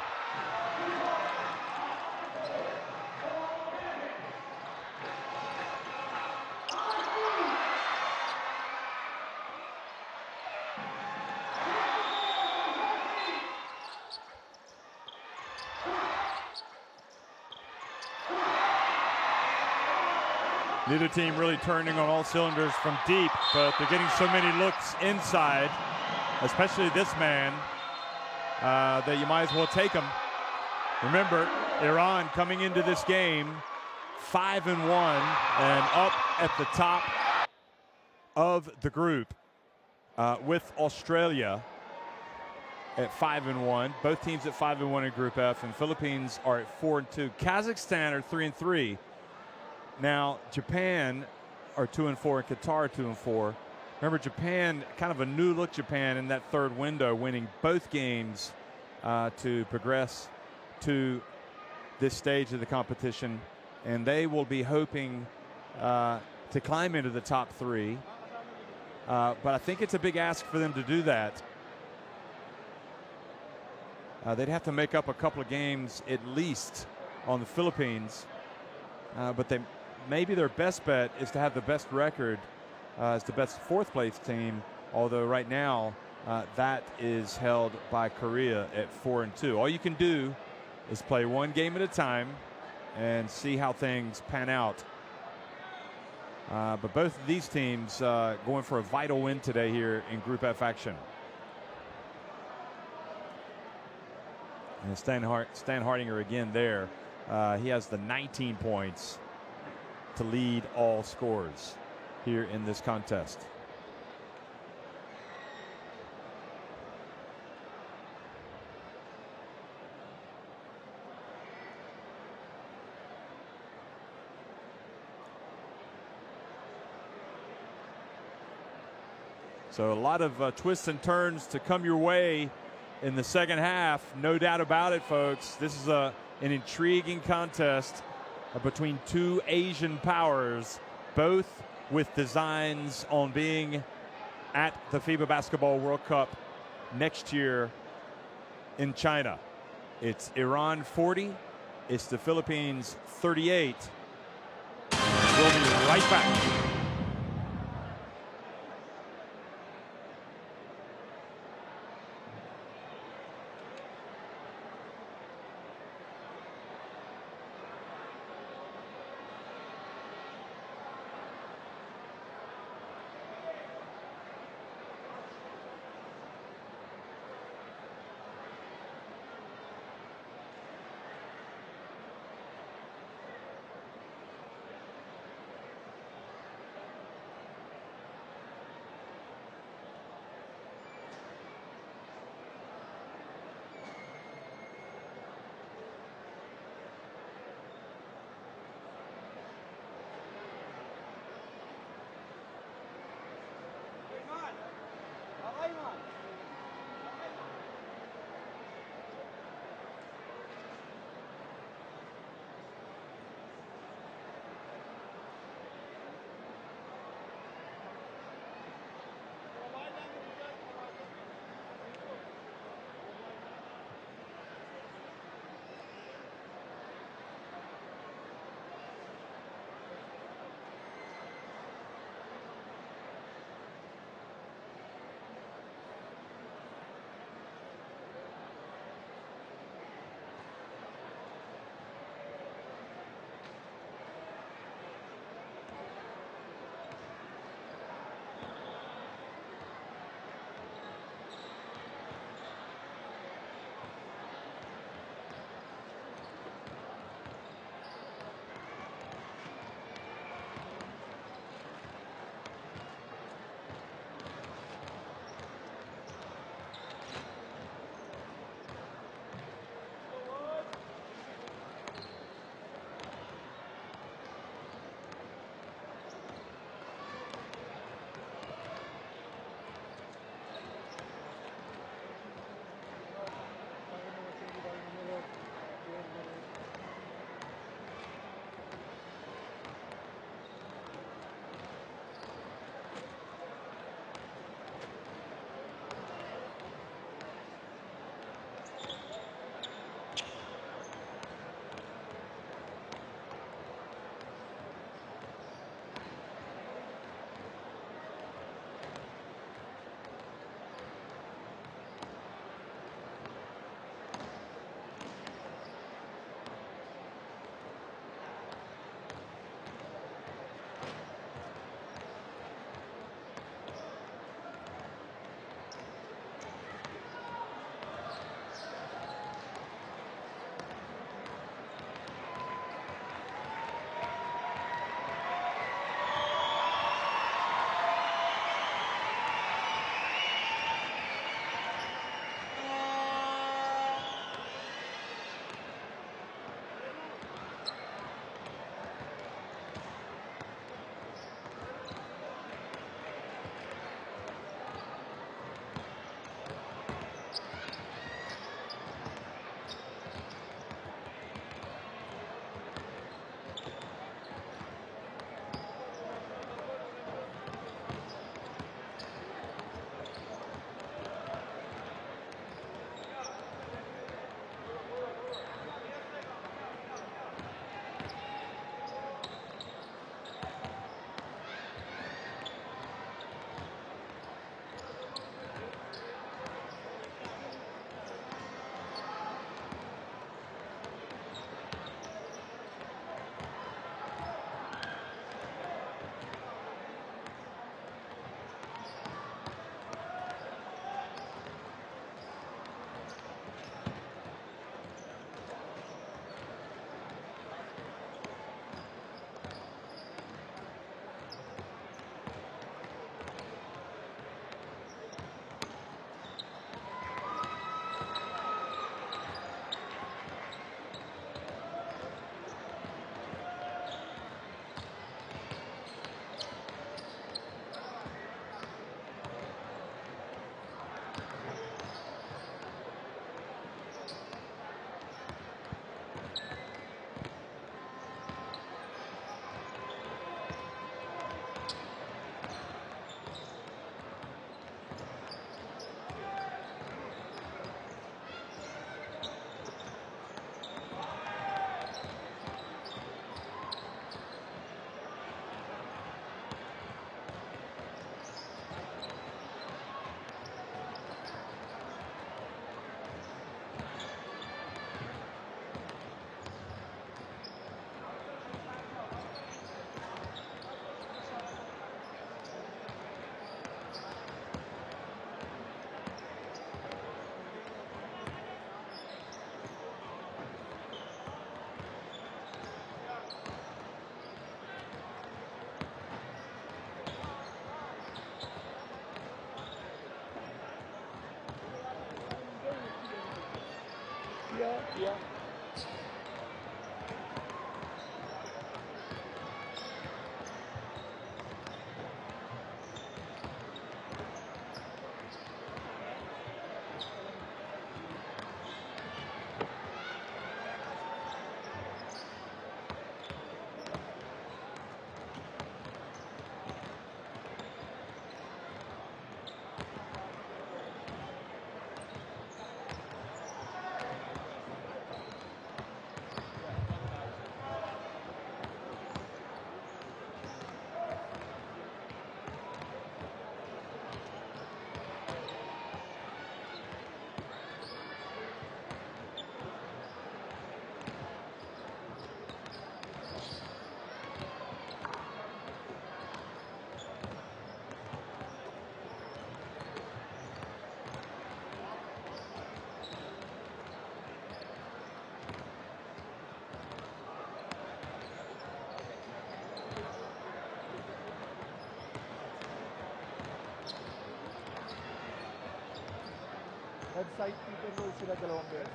Neither team really turning on all cylinders from deep, but they're getting so many looks inside, especially this man, that you might as well take him. Remember, Iran coming into this game 5-1 and up at the top of the group with Australia at 5-1. Both teams at 5-1 in Group F, and Philippines are at 4-2. Kazakhstan are 3-3. Now, Japan are 2-4 and Qatar 2-4. Remember, Japan, kind of a new look Japan in that third window, winning both games to progress to this stage of the competition. And they will be hoping to climb into the top 3. But I think it's a big ask for them to do that. They'd have to make up a couple of games at least on the Philippines. But maybe their best bet is to have the best record as the best fourth-place team, although right now that is held by Korea at 4-2. All you can do is play one game at a time and see how things pan out. But both of these teams going for a vital win today here in Group F action. And Stan Hardinger again there. He has the 19 points to lead all scores here in this contest. So a lot of twists and turns to come your way in the second half. No doubt about it, folks. This is an intriguing contest between two Asian powers, both with designs on being at the FIBA Basketball World Cup next year in China. It's Iran 40, it's the Philippines 38. We'll be right back. Website people will see the dalawang beses.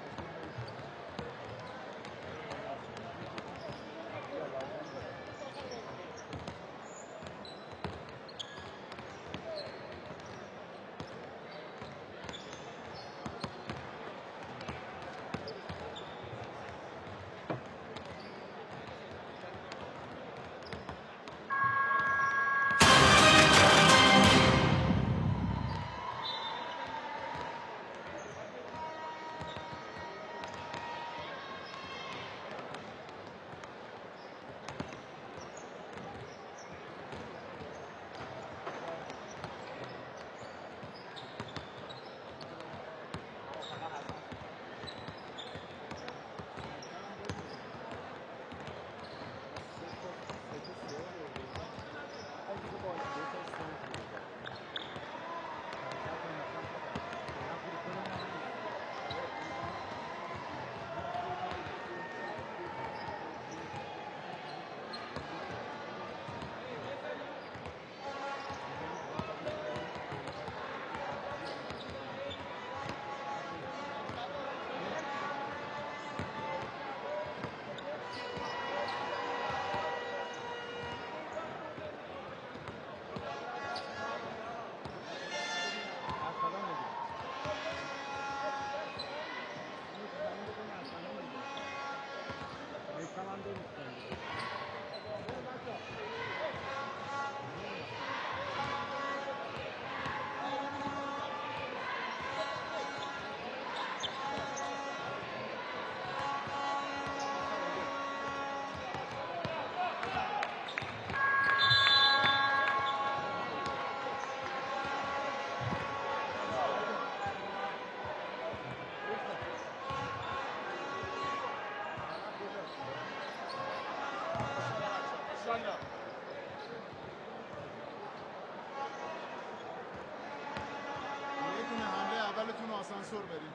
آسانسور بریم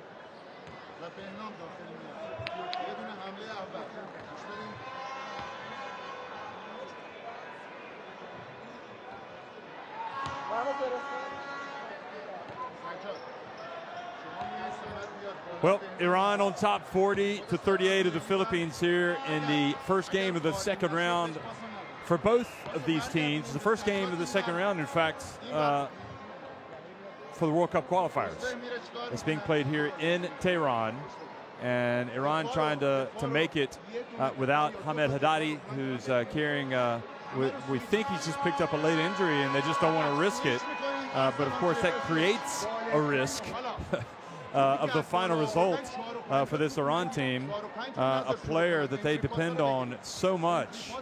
و بهنام داخل میاد یه دونه حمله اول گوش بدیم Well, Iran on top 40-38 of the Philippines here in the first game of the second round for both of these teams. The first game of the second round, in fact, for the World Cup qualifiers. It's being played here in Tehran, and Iran trying to make it without Hamed Haddadi, who's carrying, we think he's just picked up a late injury and they just don't want to risk it. But of course that creates a risk of the final result for this Iran team, a player that they depend on so much.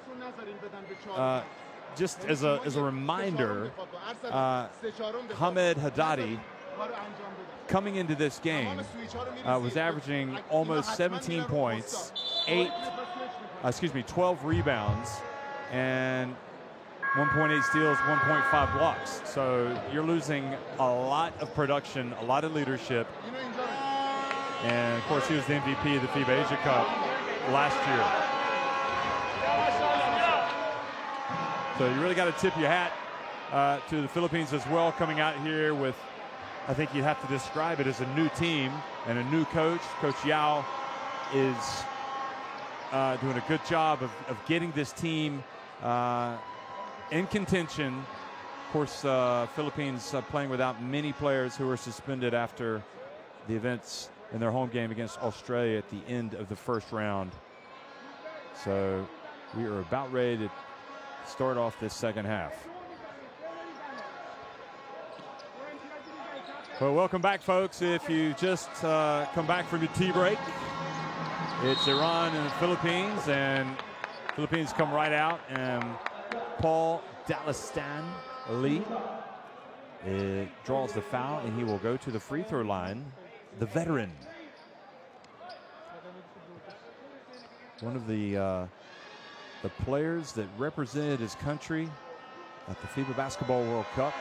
Just as a reminder, Hamed Haddadi, coming into this game, was averaging almost 17 points, 12 rebounds, and 1.8 steals, 1.5 blocks. So you're losing a lot of production, a lot of leadership. And of course, he was the MVP of the FIBA Asia Cup last year. So you really got to tip your hat to the Philippines as well, coming out here with, I think you have to describe it as a new team and a new coach, Coach Yao, is doing a good job of getting this team in contention. Of course, Philippines playing without many players who were suspended after the events in their home game against Australia at the end of the first round. So we are about ready to start off this second half. Well, welcome back, folks. If you just come back from your tea break, it's Iran and the Philippines, and Philippines come right out, and Paul Dalistan Lee draws the foul, and he will go to the free throw line. The veteran, one of the players that represented his country at the FIBA Basketball World Cup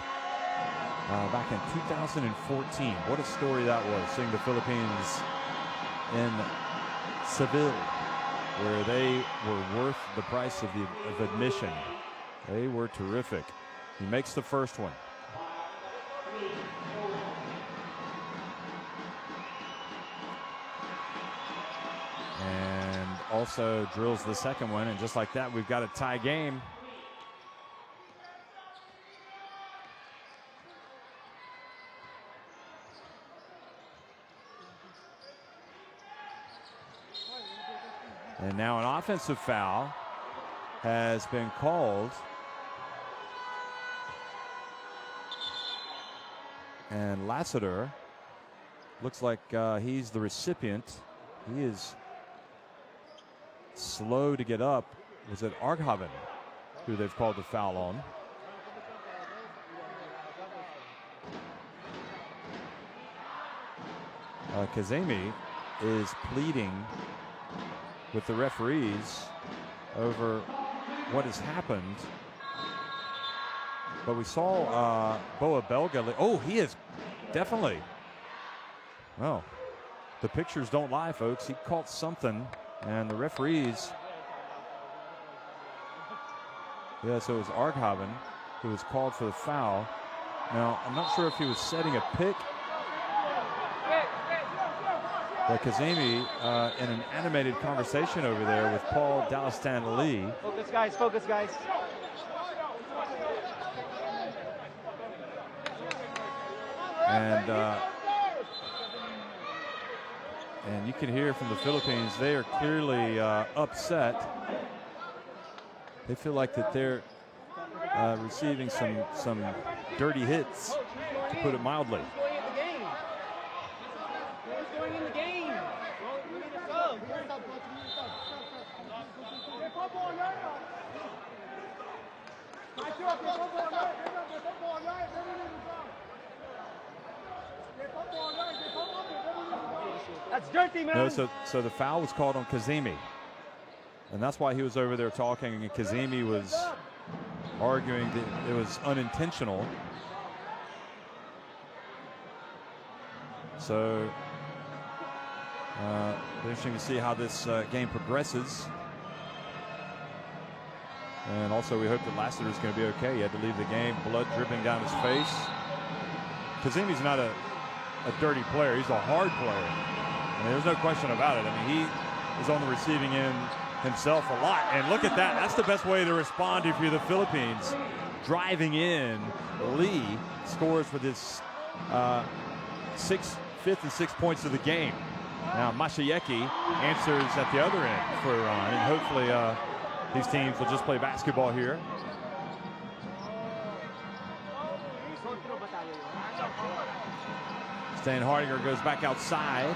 back in 2014. What a story that was, seeing the Philippines in Seville, where they were worth the price of admission. They were terrific. He makes the first one. And also drills the second one, and just like that, we've got a tie game. And now an offensive foul has been called. And Lassiter looks like he's the recipient. He is slow to get up. Was it Arghaven who they've called the foul on? Kazemi is pleading with the referees over what has happened. But we saw Belka. Oh, he is definitely. Well, the pictures don't lie, folks. He caught something, and the referees. Yeah, so it was Arghaven who was called for the foul. Now, I'm not sure if he was setting a pick. But Kazemi in an animated conversation over there with Paul Dalistan Lee. Focus, guys. Focus, guys. And you can hear from the Philippines, they are clearly upset. They feel like that they're receiving some dirty hits, to put it mildly. That's dirty, man. No, so the foul was called on Kazemi, and that's why he was over there talking, and Kazemi was arguing that it was unintentional. So interesting to see how this game progresses. And also we hope that Lassiter is going to be okay. He had to leave the game, blood dripping down his face. Kazemi's not a dirty player. He's a hard player. I mean, there's no question about it. I mean, he is on the receiving end himself a lot. And look at that. That's the best way to respond if you're the Philippines. Driving in, Lee scores with his fifth and sixth points of the game. Now Mashayeki answers at the other end for Iran, and hopefully these teams will just play basketball here. Stan Hardinger goes back outside,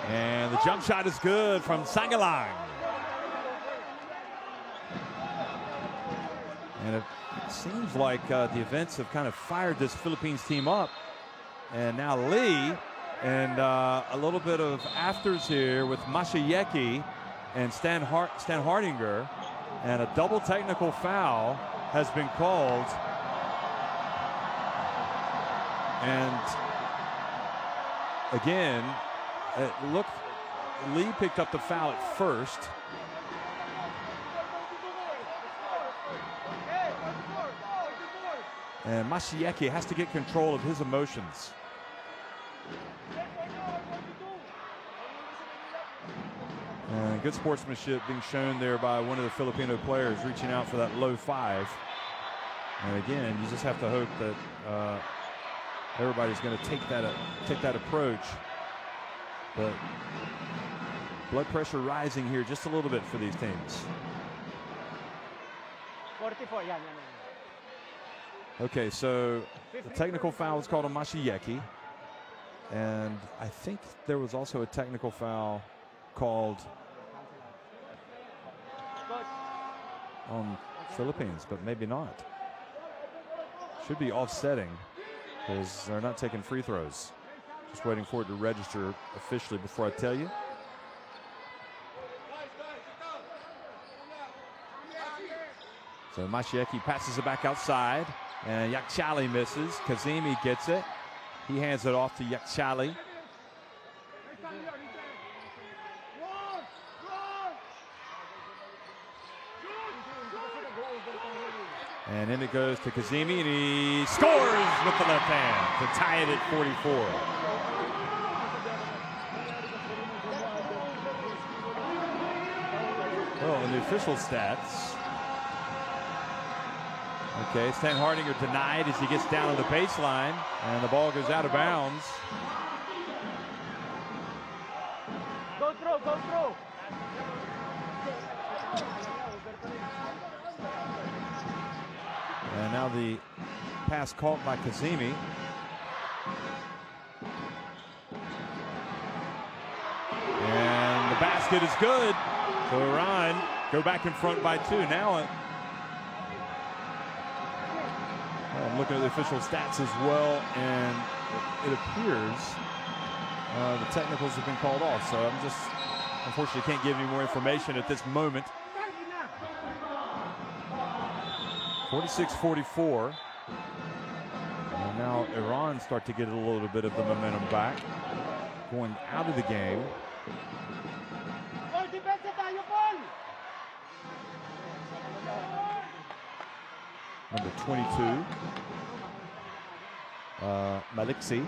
and the jump shot is good from Sangalang. And it seems like the events have kind of fired this Philippines team up. And now Lee, and a little bit of afters here with Mashayeki and Stan Hardinger, and a double technical foul has been called. And again, it looked, Lee picked up the foul at first. And Mashayeki has to get control of his emotions. And good sportsmanship being shown there by one of the Filipino players reaching out for that low 5. And again, you just have to hope that everybody's going to take that approach. But blood pressure rising here just a little bit for these teams. 44, yeah. Okay, so the technical foul was called on Mashieki. And I think there was also a technical foul called on Philippines, but maybe not. Should be offsetting because they're not taking free throws. Just waiting for it to register officially before I tell you. So Mashieki passes it back outside, and Yakchali misses. Kazemi gets it. He hands it off to Yakchali. And then it goes to Kazemi, and he scores with the left hand to tie it at 44. Well, in the official stats, okay, Stan Hardinger denied as he gets down to the baseline, and the ball goes out of bounds. Go through. And now the pass caught by Kazemi. And the basket is good. So Iran go back in front by 2. Now I'm looking at the official stats as well, and it appears the technicals have been called off. So I'm just, unfortunately, can't give any more information at this moment. 46-44. And now Iran start to get a little bit of the momentum back, going out of the game. Number 22, Maliksi.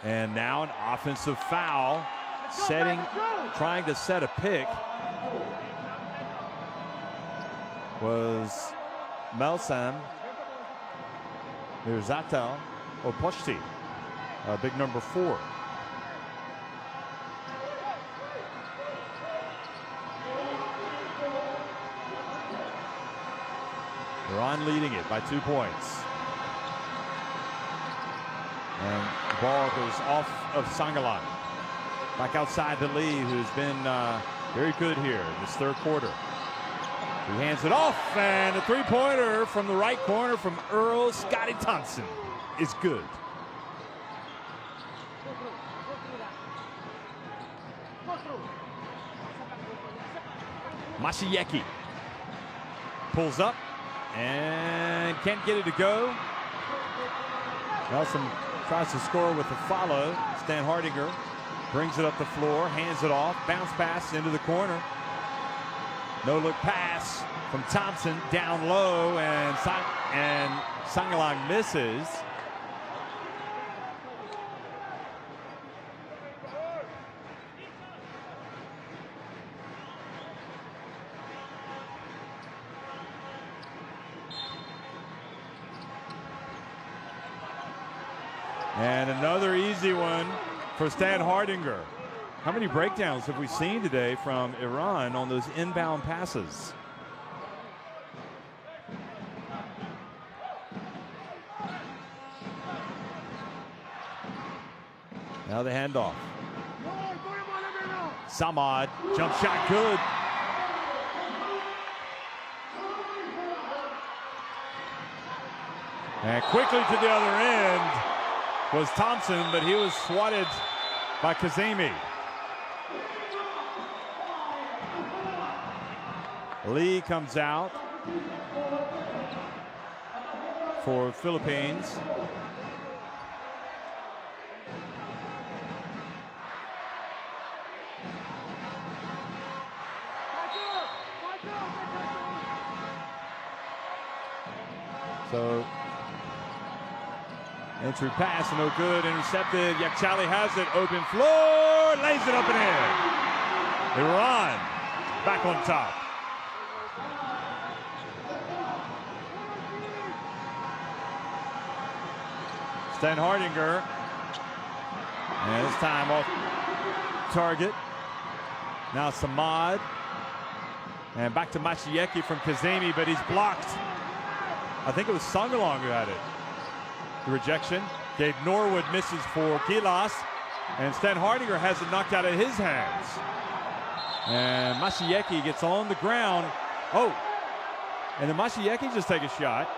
And now an offensive foul, trying to set a pick was Melsam Mirzatel Oposhti, big number 4. Iran leading it by 2 points. And the ball goes off of Sangalan. Back outside to Lee, who's been very good here in this third quarter. He hands it off, and a 3-pointer from the right corner from Earl Scotty Thompson is good. Mashieki pulls up and can't get it to go. Nelson tries to score with a follow. Stan Hardinger brings it up the floor, hands it off, bounce pass into the corner. No look pass from Thompson down low, and Sangalang misses. And another easy one for Stan Hardinger. How many breakdowns have we seen today from Iran on those inbound passes? Now the handoff. Samad, jump shot good. And quickly to the other end was Thompson, but he was swatted by Kazemi. Lee comes out for Philippines. So entry pass, no good, intercepted. Yakchali has it, open floor, lays it up and in. Iran back on top. Stan Hardinger, and this time off target. Now Samad, and back to Mashieki from Kazemi, but he's blocked. I think it was Sangalong who had it. The rejection gave Norwood misses for Gilas, and Stan Hardinger has it knocked out of his hands. And Mashieki gets on the ground. Oh, and then Mashieki just take a shot.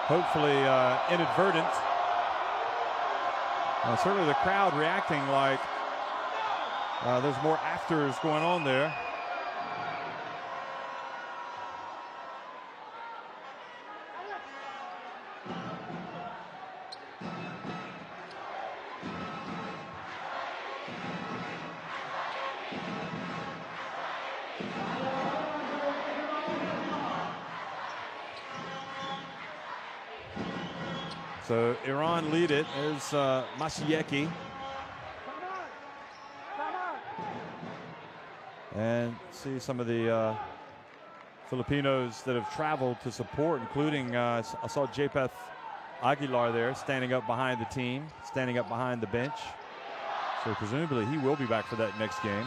Hopefully inadvertent. Certainly the crowd reacting like there's more afters going on there. So Iran lead it. There's Mashieki. And see some of the Filipinos that have traveled to support, including I saw Japeth Aguilar there standing up behind the team, standing up behind the bench. So presumably he will be back for that next game.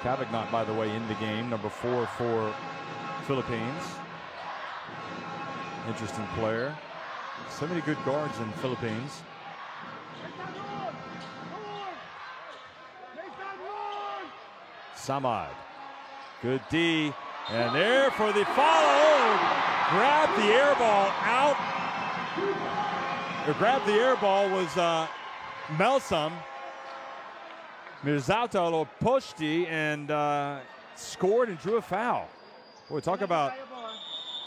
Cavagnot, by the way, in the game, number 4 for Philippines. Interesting player. So many good guards in the Philippines. Samad, good D, and there for the follow. Grabbed the air ball out. Or grabbed the air ball was Melsam. Mirzato Poshti, and scored and drew a foul. Boy, talk about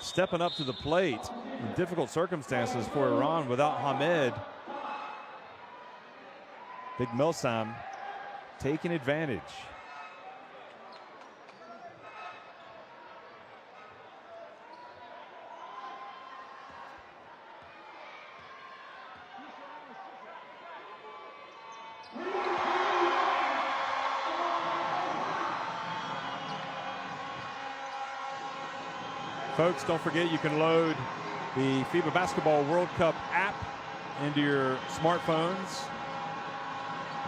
stepping up to the plate in difficult circumstances for Iran without Hamed. Big Melsam taking advantage. Folks, don't forget you can load the FIBA Basketball World Cup app into your smartphones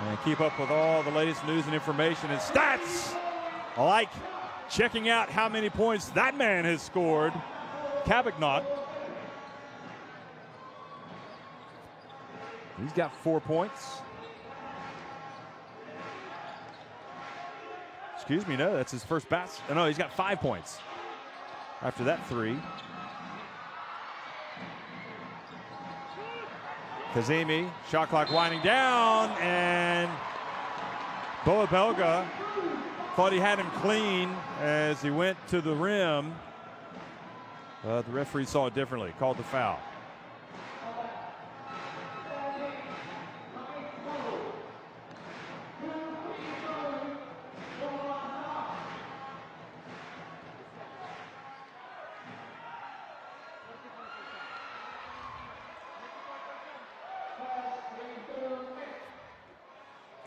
and keep up with all the latest news and information and stats. I like checking out how many points that man has scored. Cavagnot. He's got 4 points. Excuse me, no, that's his first basket. Oh, no, he's got 5 points. After that 3. Kazemi, shot clock winding down, and Boa Belga thought he had him clean as he went to the rim. The referee saw it differently, called the foul.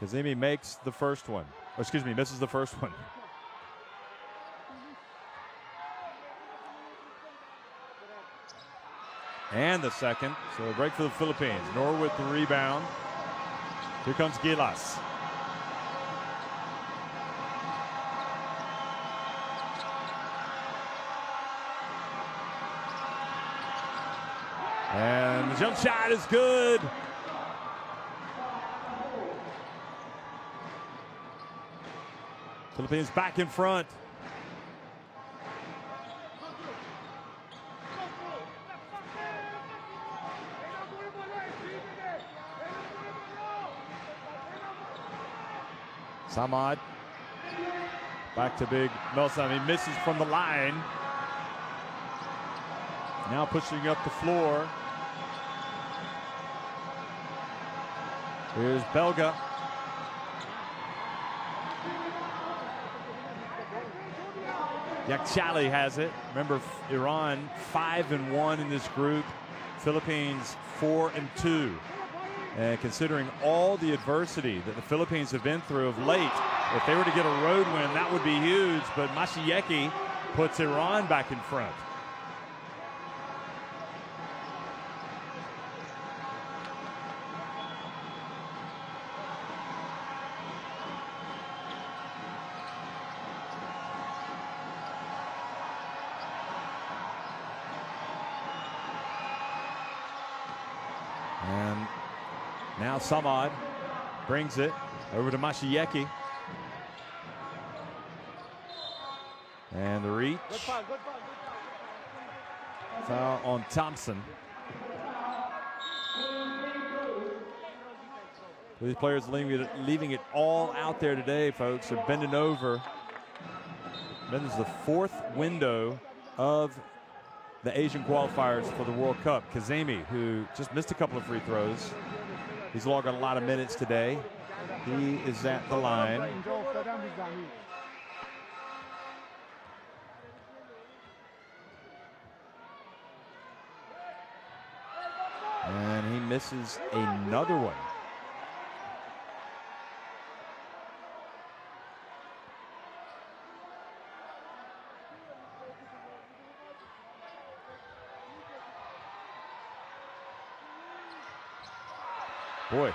Kazemi makes the first one. Or excuse me, misses the first one. And the second. So a break for the Philippines. Norwood the rebound. Here comes Gilas. And the jump shot is good. Philippines back in front. Samad. Back to big Melsam. He misses from the line. Now pushing up the floor. Here's Belka. Yakchali has it. Remember, Iran 5-1 in this group. Philippines 4-2. And considering all the adversity that the Philippines have been through of late, if they were to get a road win, that would be huge. But Mashieki puts Iran back in front. And now Samad brings it over to Mashieki. And the reach. Foul on Thompson. These players leaving it all out there today, folks. They're bending over. This is the fourth window of the Asian qualifiers for the World Cup. Kazemi, who just missed a couple of free throws. He's logged a lot of minutes today. He is at the line. And he misses another one. Boy,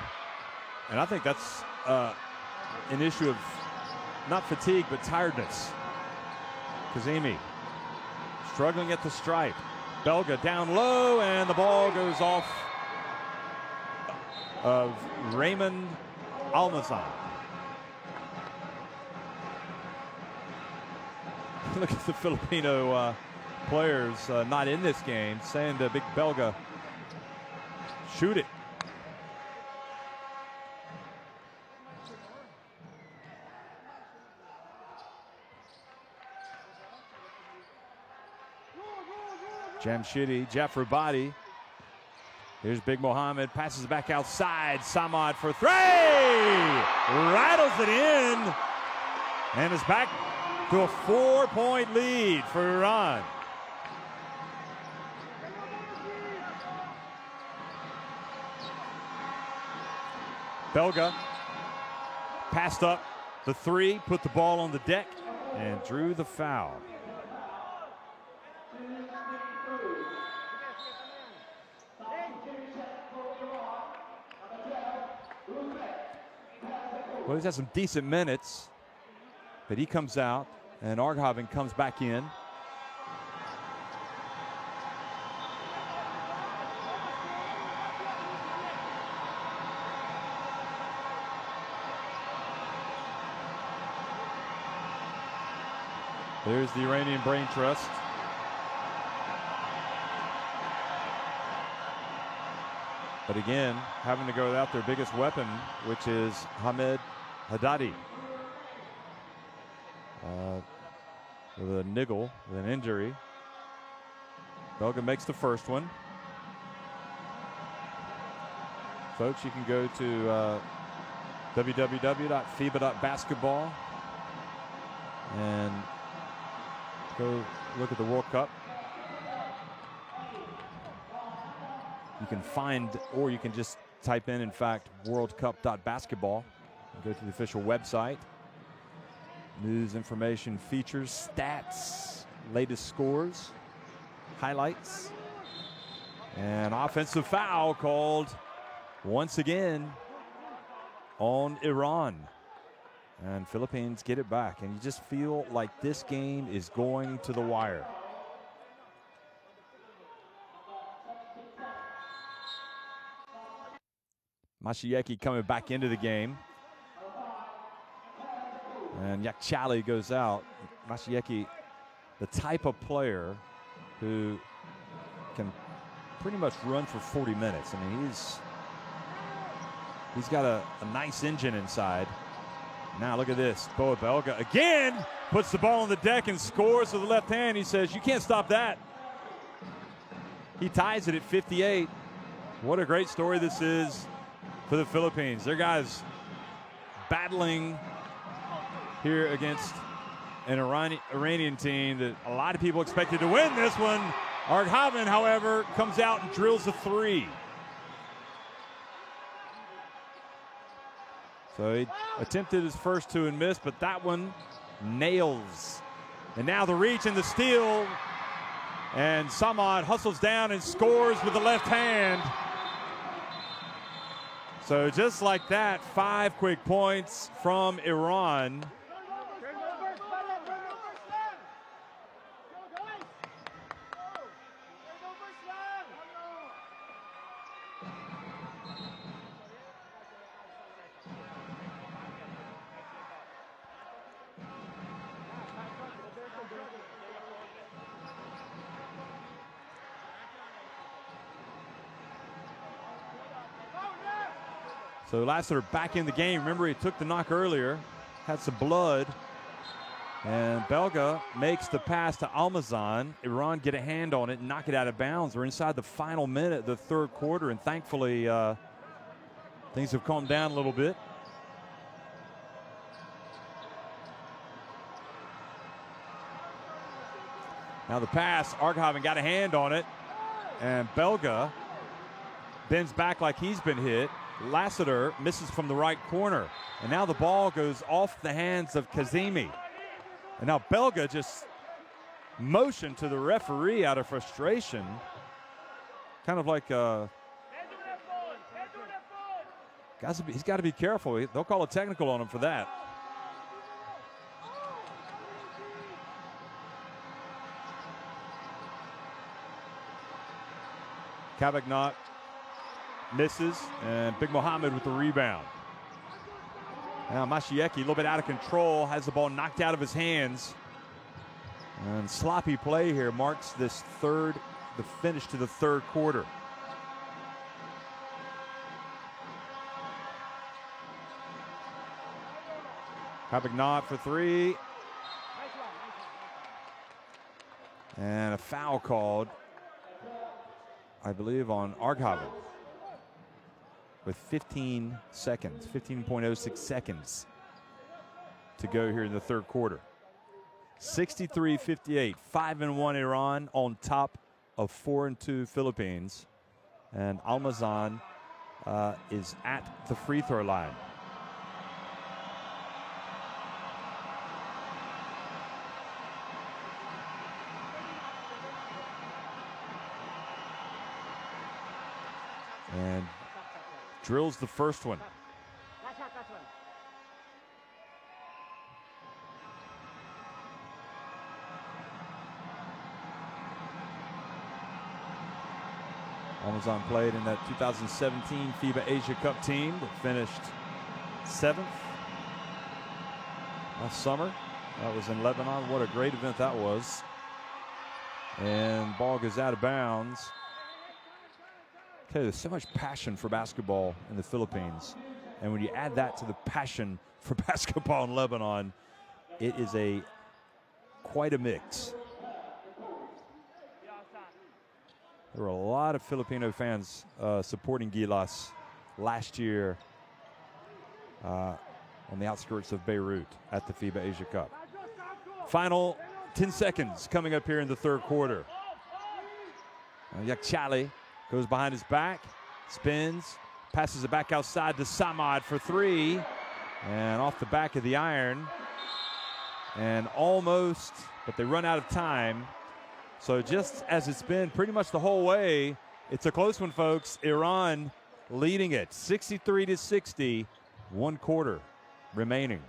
and I think that's an issue of not fatigue, but tiredness. Kazemi struggling at the stripe. Belka down low, and the ball goes off of Raymond Almazan. Look at the Filipino players not in this game saying to Big Belka, shoot it. Jamshidi, Jafrabadi. Here's Big Mohammed, passes it back outside. Samad for three! Rattles it in, and is back to a 4-point lead for Iran. Belka passed up the three, put the ball on the deck, and drew the foul. Well, he's had some decent minutes, but he comes out, and Arghaven comes back in. There's the Iranian Brain Trust. But again, having to go without their biggest weapon, which is Hamed Haddadi. With a niggle, with an injury. Belka makes the first one. Folks, you can go to www.FIBA.basketball and go look at the World Cup. You can find, or you can just type in fact, worldcup.basketball. Go to the official website. News, information, features, stats, latest scores, highlights. And offensive foul called once again on Iran. And Philippines get it back. And you just feel like this game is going to the wire. Mashieki coming back into the game. And Yakchali goes out. Mashieki, the type of player who can pretty much run for 40 minutes. I mean, he's got a nice engine inside. Now look at this. Boa Belka again puts the ball on the deck and scores with the left hand. He says, you can't stop that. He ties it at 58. What a great story this is for the Philippines. Their guys battling here against an Iranian team that a lot of people expected to win this one. Arghavan, however, comes out and drills a three. So he attempted his first two and missed, but that one nails. And now the reach and the steal. And Samad hustles down and scores with the left hand. So just like that, 5 quick points from Iran. So Lassiter back in the game. Remember, he took the knock earlier, had some blood. And Belka makes the pass to Almazan. Iran get a hand on it and knock it out of bounds. We're inside the final minute of the third quarter, and thankfully things have calmed down a little bit. Now the pass, Arghavan got a hand on it, and Belka bends back like he's been hit. Lassiter misses from the right corner, and now the ball goes off the hands of Kazemi. And now Belka just motioned to the referee out of frustration. Kind of like he's got to be careful. They'll call a technical on him for that. Kavagnat misses, and Big Mohammed with the rebound. Now Mashieki, a little bit out of control, has the ball knocked out of his hands. And sloppy play here marks the finish to the third quarter. Kavagnat for three. And a foul called, I believe, on Arghavan. With 15 seconds, 15.06 seconds to go here in the third quarter. 63-58, 5-1 Iran on top of 4-2 Philippines. And Almazan is at the free throw line. And drills the first one. Almazan played in that 2017 FIBA Asia Cup team that finished 7th last summer. That was in Lebanon. What a great event that was. And ball goes out of bounds. Okay, there's so much passion for basketball in the Philippines. And when you add that to the passion for basketball in Lebanon, it is quite a mix. There were a lot of Filipino fans supporting Gilas last year on the outskirts of Beirut at the FIBA Asia Cup. Final 10 seconds coming up here in the third quarter. Yakchali goes behind his back, spins, passes it back outside to Samad for three, and off the back of the iron. And almost, but they run out of time. So just as it's been pretty much the whole way, it's a close one, folks. Iran leading it 63-60, 1 quarter remaining.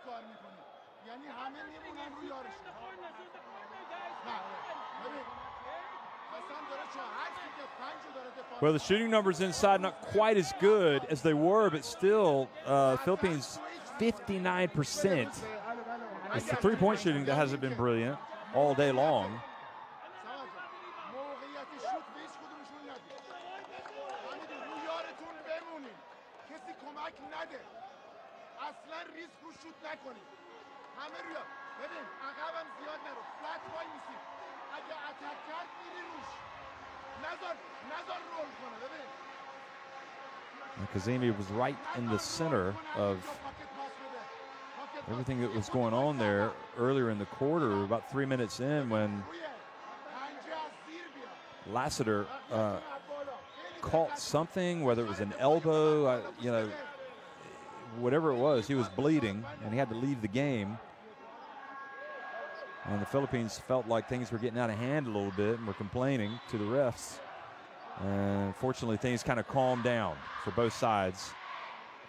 کار میکنی یعنی همه میمونن رو یارشون نه ببین حسن داره 8 که 5 داره دفاع Well, the shooting numbers inside not quite as good as they were, but still, Philippines 59%. It's the three-point shooting that hasn't been brilliant all day long. موقعیت شوت به هیچ کدومشون ندید همین رو یارتون بمونید کسی کمک نده اصلا ریسک رو شوت نکنید همه روی ببین عقبم زیاد نرو فلت وای میسید اگه اتک کرد میری روش نذار رول کنه ببین Kazemi was right in the center of everything that was going on there earlier in the quarter, about 3 minutes in, when Lassiter caught something, whether it was an elbow, whatever it was, he was bleeding, and he had to leave the game. And the Philippines felt like things were getting out of hand a little bit and were complaining to the refs. And fortunately, things kind of calmed down for both sides.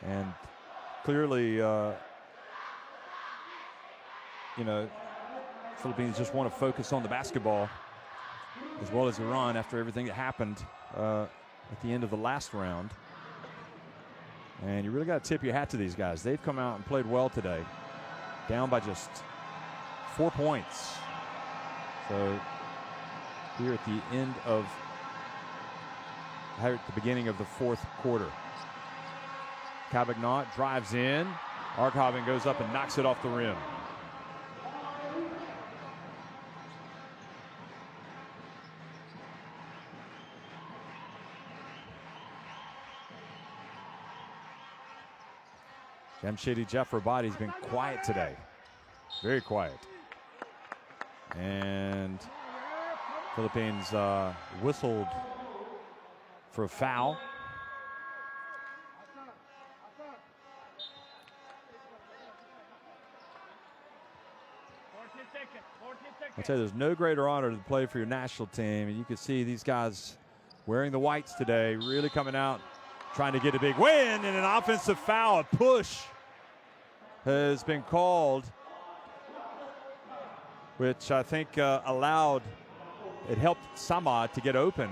And clearly, Philippines just want to focus on the basketball as well as Iran after everything that happened at the end of the last round. And you really got to tip your hat to these guys. They've come out and played well today, down by just 4 points. So here at the beginning of the fourth quarter. Cavagnat drives in. Arkhoven goes up and knocks it off the rim. Jamshidi Jafrabadi's been quiet today. Very quiet. And Philippines whistled for a foul. I'll tell you, there's no greater honor to play for your national team. And you can see these guys wearing the whites today, really coming out, trying to get a big win. And an offensive foul, a push has been called, which I think it helped Samad to get open.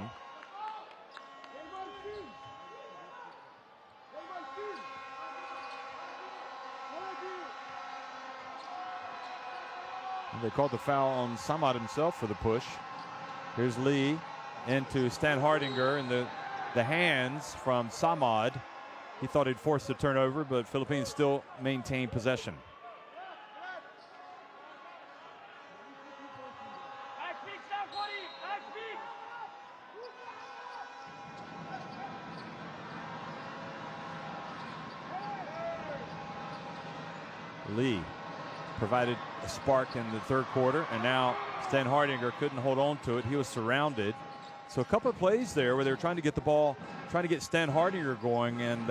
They called the foul on Samad himself for the push. Here's Lee into Stan Hardinger, and the hands from Samad. He thought he'd force the turnover, but Philippines still maintain possession. Lee provided a spark in the third quarter, and now Stan Hardinger couldn't hold on to it. He was surrounded. So a couple of plays there where they were trying to get the ball, trying to get Stan Hardinger going, and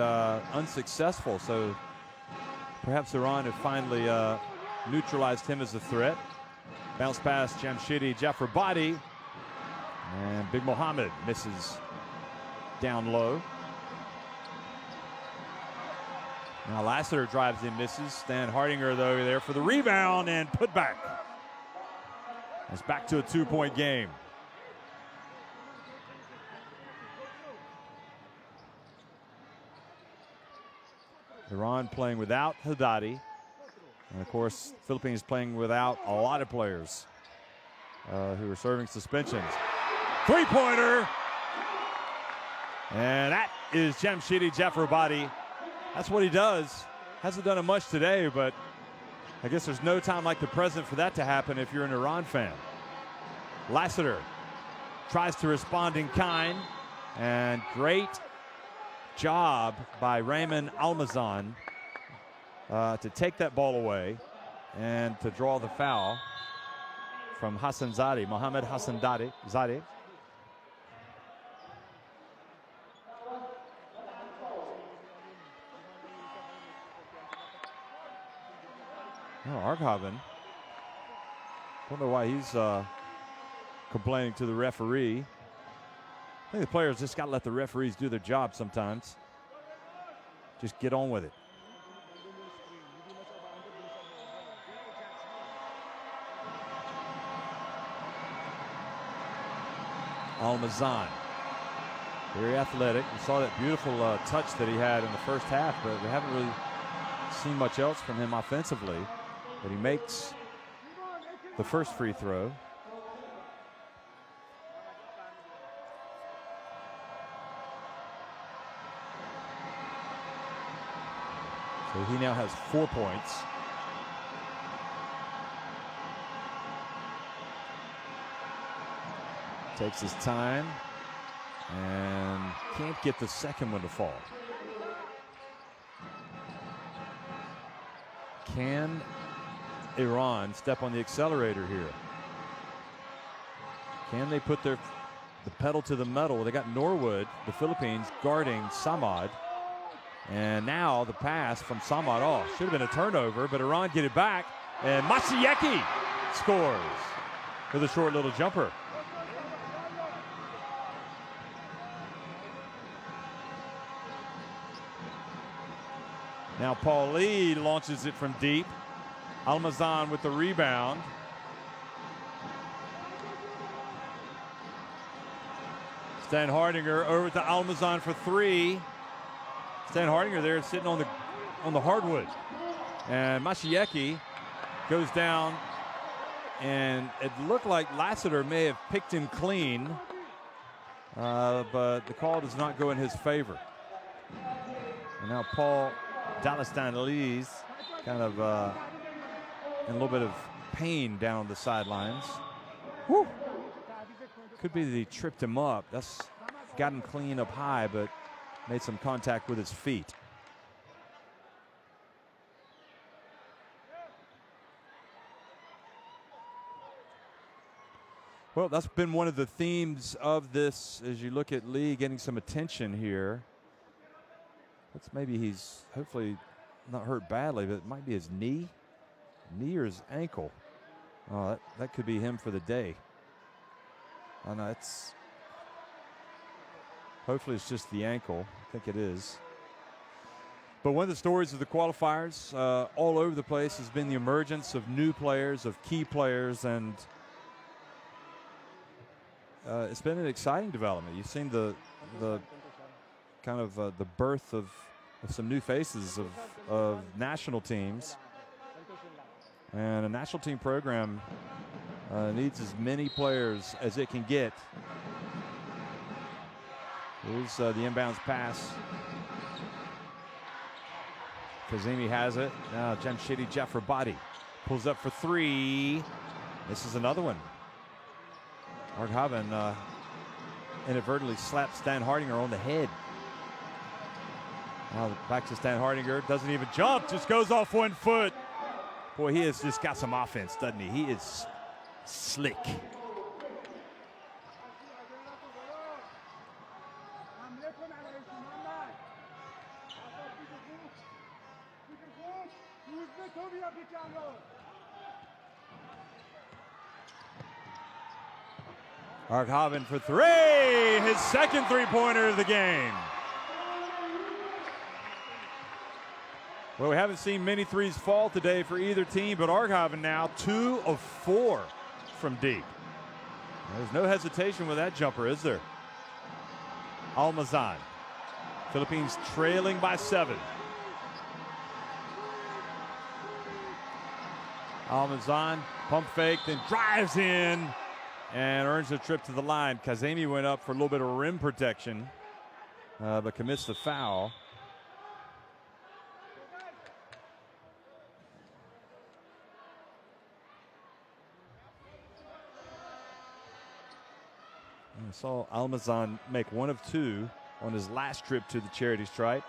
unsuccessful. So perhaps Iran have finally neutralized him as a threat. Bounce pass, Jamshidi Jafrabadi, and Big Mohammed misses down low. Now Lassiter drives in, misses. Stan Hardinger, though, there for the rebound and put back. It's back to a 2-point game. Iran playing without Haddadi. And, of course, Philippines playing without a lot of players who are serving suspensions. Three-pointer. And that is Jamshidi Jafrabadi. That's what he does. Hasn't done it much today, but I guess there's no time like the present for that to happen if you're an Iran fan. Lassiter tries to respond in kind, and great job by Raymond Almazan to take that ball away and to draw the foul from Hassanzadeh, Mohammed Hassanzadeh. Oh, Arkhoven. Don't know why he's complaining to the referee. I think the players just got to let the referees do their job sometimes. Just get on with it. Almazan. Very athletic. We saw that beautiful touch that he had in the first half, but we haven't really seen much else from him offensively. But he makes the first free throw. So he now has 4 points. Takes his time and can't get the second one to fall. Can Iran step on the accelerator here? Can they put the pedal to the metal? They got Norwood, the Philippines, guarding Samad. And now the pass from Samad off. Should have been a turnover, but Iran get it back. And Mashieki scores with a short little jumper. Now Paul Lee launches it from deep. Almazan with the rebound. Stan Hardinger over to Almazan for three. Stan Hardinger there sitting on the hardwood. And Mashieki goes down, and it looked like Lassiter may have picked him clean, but the call does not go in his favor. And now Paul Dalistan Lee's kind of in a little bit of pain down the sidelines. Whew. Could be that he tripped him up. That's got him clean up high, but made some contact with his feet. Well, that's been one of the themes of this as you look at Lee getting some attention here. Looks maybe he's hopefully not hurt badly, but it might be his knee or his ankle. Oh, that could be him for the day. Oh, no, hopefully it's just the ankle. I think it is. But one of the stories of the qualifiers all over the place has been the emergence of new players, of key players, and it's been an exciting development. You've seen the kind of the birth of some new faces of national teams. And a national team program needs as many players as it can get. Here's the inbounds pass. Kazemi has it. Now Jamshidi Jafarabadi pulls up for three. This is another one. Arghavan inadvertently slapped Stan Hardinger on the head. Now back to Stan Hardinger. Doesn't even jump, just goes off 1 foot. Boy, he has just got some offense, doesn't he? He is slick. Arghavan for three, his second three-pointer of the game. Well, we haven't seen many threes fall today for either team, but Arghavan now 2 of 4 from deep. There's no hesitation with that jumper, is there? Almazan. Philippines trailing by 7. Almazan, pump fake, then drives in and earns a trip to the line. Kazemi went up for a little bit of rim protection, but commits the foul. I saw Almazan make 1 of 2 on his last trip to the charity stripe.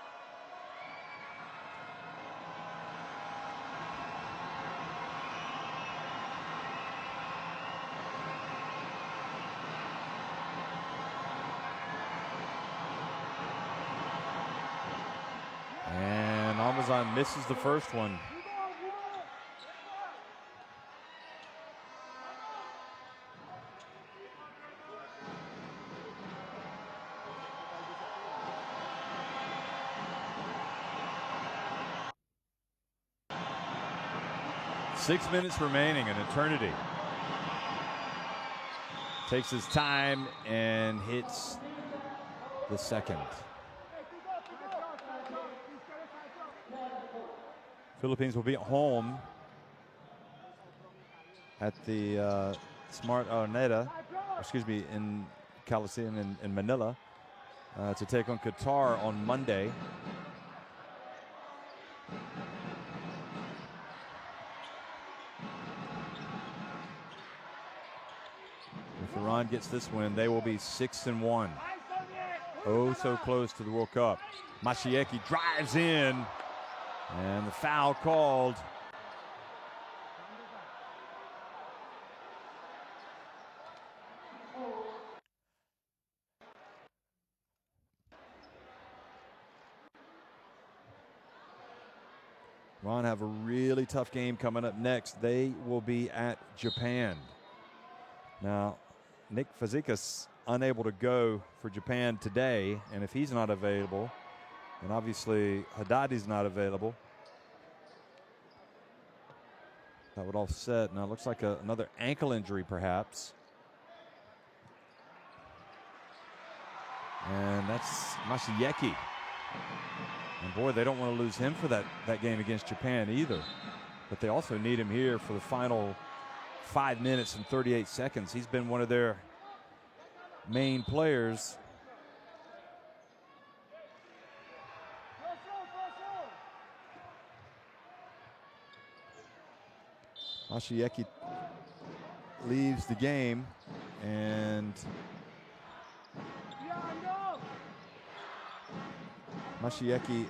And Almazan misses the first one. Six minutes remaining, an eternity. Takes his time and hits the second. Philippines will be at home at the Smart Araneta, in Coliseum in Manila to take on Qatar on Monday. If Iran gets this win, they will be 6-1. Oh, so close to the World Cup. Mashieki drives in, and the foul called. Iran have a really tough game coming up next. They will be at Japan. Now, Nick Fazekas unable to go for Japan today, and if he's not available, and obviously Haddadi's not available, that would offset. Now it looks like another ankle injury perhaps. And that's Mashieki. And boy, they don't want to lose him for that game against Japan either. But they also need him here for the final 5 minutes and 38 seconds. He's been one of their main players. Mashieki leaves the game, and Mashieki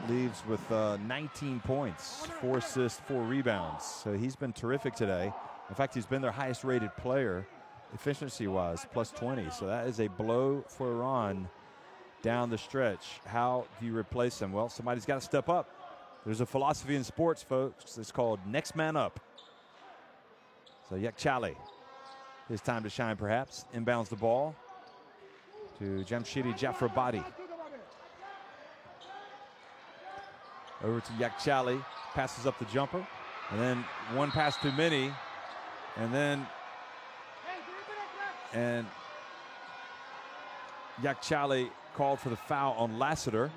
leaves with 19 points, 4 assists, 4 rebounds. So he's been terrific today. In fact, he's been their highest rated player efficiency-wise, plus 20. So that is a blow for Iran down the stretch. How do you replace them? Well, somebody's got to step up. There's a philosophy in sports, folks. It's called next man up. So Yakchali, his time to shine perhaps. Inbounds the ball to Jamshidi Jafrabadi. Over to Yakchali, passes up the jumper, and then one pass too many, and Yakchali called for the foul on Lassiter.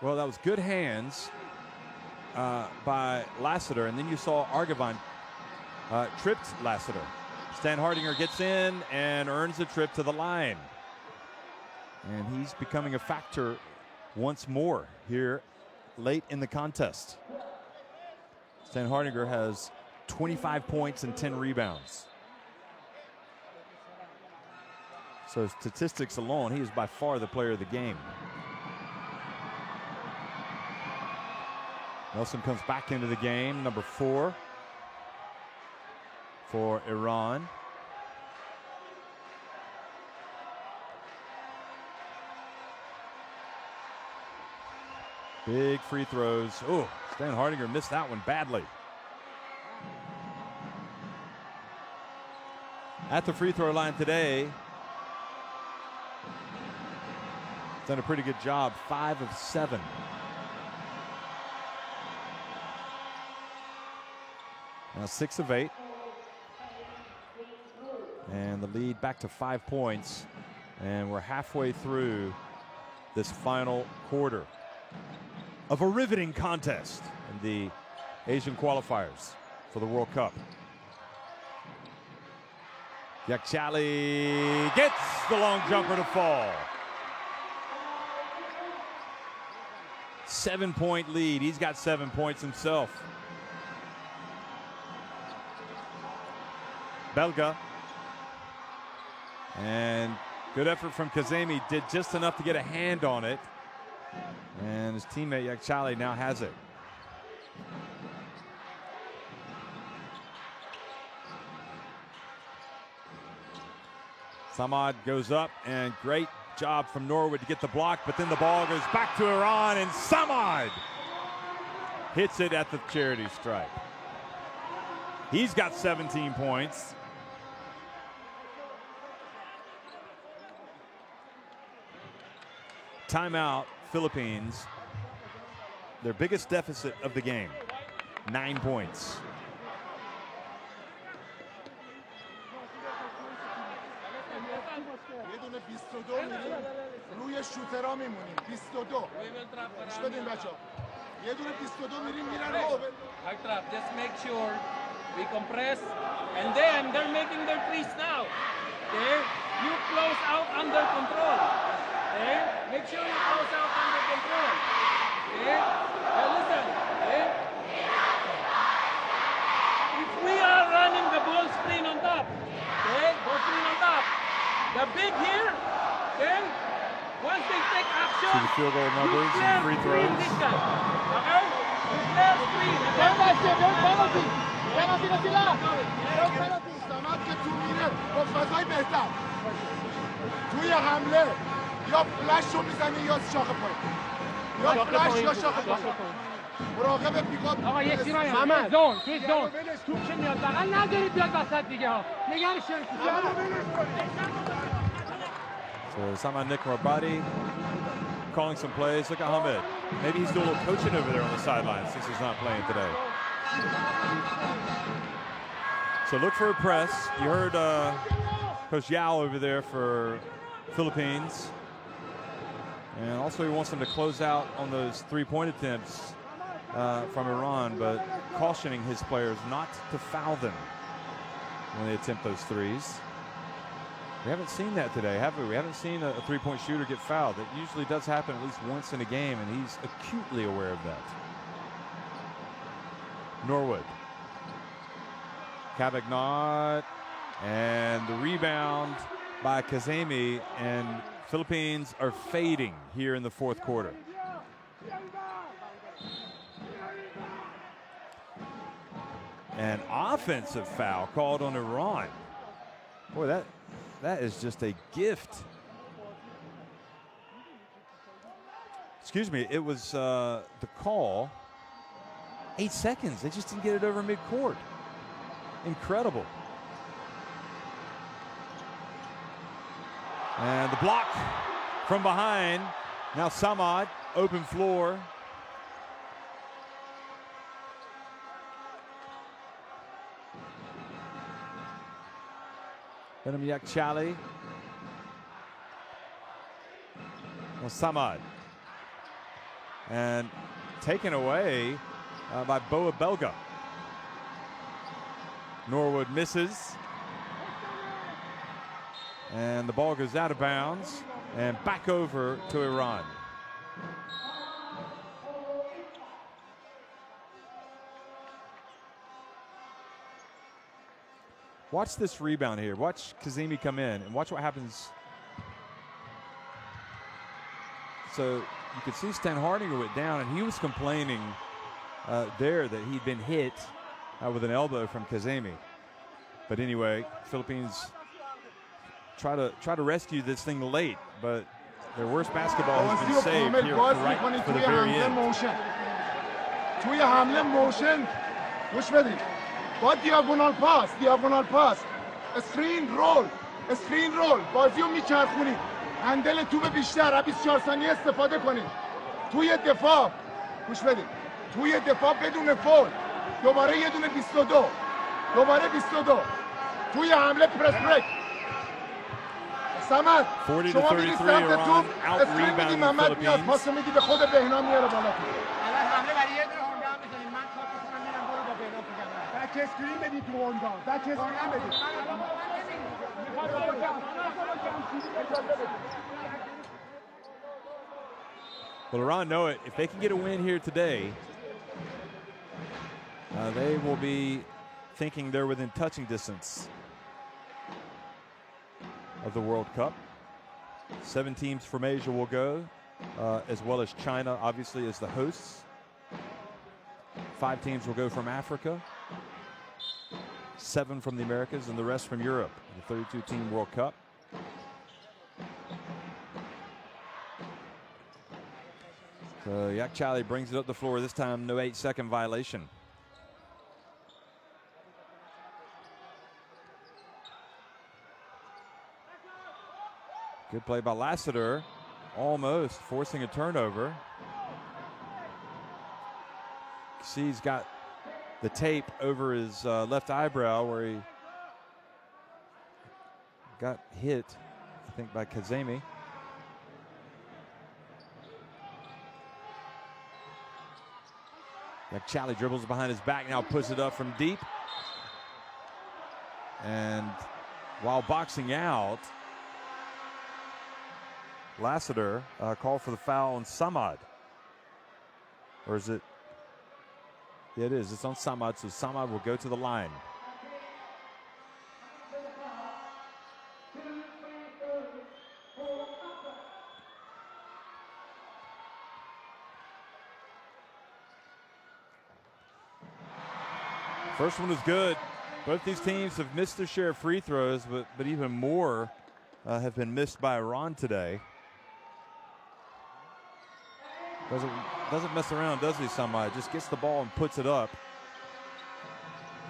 Well, that was good hands by Lassiter, and then you saw Argivon tripped Lassiter. Stan Hardinger gets in and earns the trip to the line. And he's becoming a factor once more here late in the contest. Stan Hardinger has 25 points and 10 rebounds. So statistics alone, he is by far the player of the game. Nelson comes back into the game, number 4 for Iran. Big free throws. Oh, Stan Hardinger missed that one badly. At the free throw line today, done a pretty good job, 5 of 7. Now 6 of 8. And the lead back to 5 points. And we're halfway through this final quarter of a riveting contest in the Asian Qualifiers for the World Cup. Yakchali gets the long jumper to fall. 7-point lead. He's got 7 points himself. Belka. And good effort from Kazemi. Did just enough to get a hand on it. And his teammate Yakchali now has it. Samad goes up, and great job from Norwood to get the block, but then the ball goes back to Iran, and Samad hits it at the charity stripe. He's got 17 points. timeout, Philippines. Their biggest deficit of the game, 9 points. یه دونه 22 میریم روی شوترها میمونیم. 22 گوش بدین بچه‌ها. یه دونه 22 میریم میرن رو. Back trap, just make sure we compress, and then they're making their threes now. Okay, you close out under control. Okay, make sure you close out under control. Okay, now listen. Okay, if we are running the ball screen on top, okay, ball screen on top. The big here, okay. Once they take action, See the field goal numbers and free throws. this guy. Okay, you clear screen. سمت که تو میره با فضای بهتر توی حمله یا فلش رو میزنی یا شاخ پای یا فلش یا شاخ پای مراقب پیکاپ. آقا یک تیمایی محمد زون توی زون توپ که میاد بغل ندارید بیاد وسط دیگه ها نگرش دارید. So Sama Nick Rabadi calling some plays. Look at Hamid. Maybe he's doing a little coaching over there on the sideline since he's not playing today. So look for a press. You heard Coach Yao over there for Philippines. And also he wants them to close out on those three-point attempts from Iran, but cautioning his players not to foul them when they attempt those threes. We haven't seen that today, have we? We haven't seen a three-point shooter get fouled. It usually does happen at least once in a game, and he's acutely aware of that. Norwood. Cavagnat, and the rebound by Kazemi, and Philippines are fading here in the fourth quarter. An offensive foul called on Iran. Boy, that is just a gift. Excuse me, it was the call. 8 seconds, they just didn't get it over midcourt. Incredible. And the block from behind. Now Samad, open floor. Benham Yakchali. Well, Samad. And taken away by Boa Belka. Norwood misses. And the ball goes out of bounds and back over to Iran. Watch this rebound here. Watch Kazemi come in and watch what happens. So you could see Stan Hardinger went down, and he was complaining there that he'd been hit with an elbow from Kazemi. But anyway, Philippines try to rescue this thing late, but their worst basketball has been saved here right for the very end. توی حمله موشن گوش بدید با دیاگونال پاس اسکرین رول بازی رو میچرخونید هندل توپ بیشتر 24 ثانیه استفاده کنید توی دفاع گوش بدید توی دفاع بدون فول دوباره یه دونه 22 توی حمله پرس بریک سمت شما میری سمت توپ اسکرین میدی محمد میاد پاس میدی به خود بهنام میاره بالا الان حمله برای یه دونه هوندا هم می‌زنیم من کار کنم میرم برو با بهنام بگم بک اسکرین بدی تو هوندا بک اسکرین بدی Well, Iran know it. If they can get a win here today, they will be thinking they're within touching distance of the World Cup. 7 teams from Asia will go, as well as China, obviously, as the hosts. 5 teams will go from Africa, 7 from the Americas, and the rest from Europe. The 32-team World Cup. So Yakchali brings it up the floor. This time, no 8-second violation. Good play by Lassiter. almost forcing a turnover. See, he's got the tape over his left eyebrow where he got hit, I think, by Kazemi. Charlie dribbles behind his back, now puts it up from deep. And while boxing out, Lassiter called for the foul on Samad. Or is it? Yeah, it is. It's on Samad, so Samad will go to the line. First one was good. Both these teams have missed their share of free throws, but even more have been missed by Iran today. Doesn't mess around, does he, Samad? Just gets the ball and puts it up.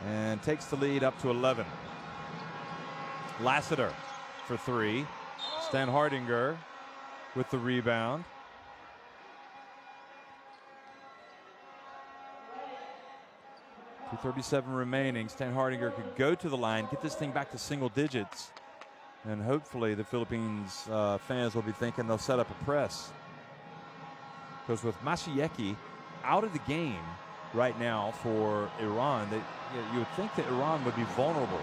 And takes the lead up to 11. Lassiter for three. Stan Hardinger with the rebound. .237 remaining. Stan Hardinger could go to the line, get this thing back to single digits, and hopefully the Philippines fans will be thinking they'll set up a press. Because with Mashieki out of the game right now for Iran, you would think that Iran would be vulnerable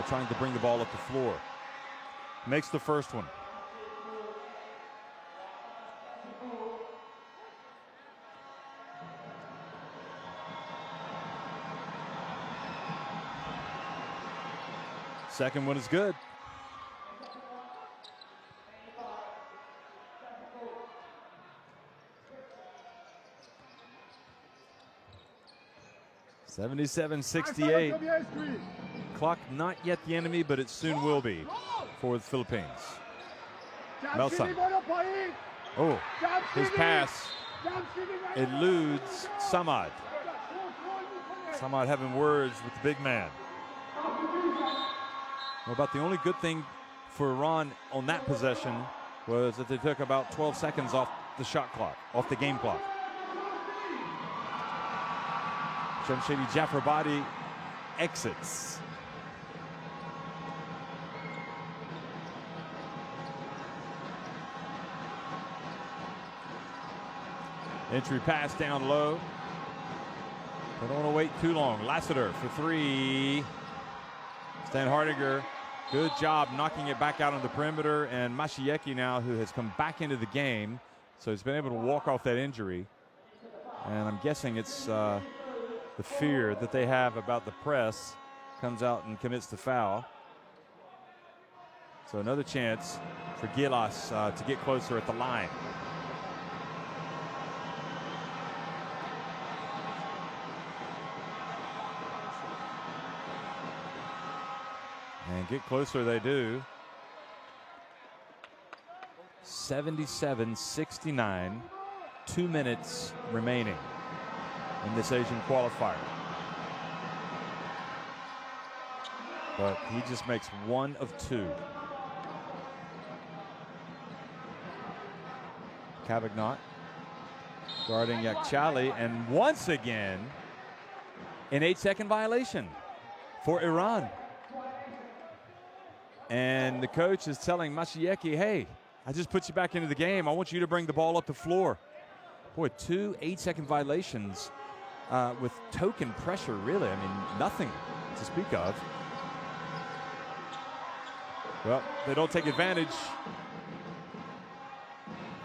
trying to bring the ball up the floor. Makes the first one. Second one is good. .77-68. Clock not yet the enemy, but it soon will be for the Philippines. Melson. Oh, his pass eludes Samad. Samad having words with the big man. Well, about the only good thing for Iran on that possession was that they took about 12 seconds off the shot clock, off the game clock. Jamshedi Jafarabadi exits. Entry pass down low. They don't want to wait too long. Lassiter for three. Stan Hardinger, good job knocking it back out on the perimeter. And Mashieki now, who has come back into the game, so he's been able to walk off that injury. And I'm guessing it's the fear that they have about the press, comes out and commits the foul. So another chance for Gilas to get closer at the line. And get closer they do. 77-69, 2 minutes remaining in this Asian qualifier. But he just makes one of two. Cavagnot guarding Yakchali, and once again an 8-second violation for Iran. And the coach is telling Mashieki, hey, I just put you back into the game. I want you to bring the ball up the floor. Boy, 2 8-second violations with token pressure, really. I mean, nothing to speak of. Well, they don't take advantage.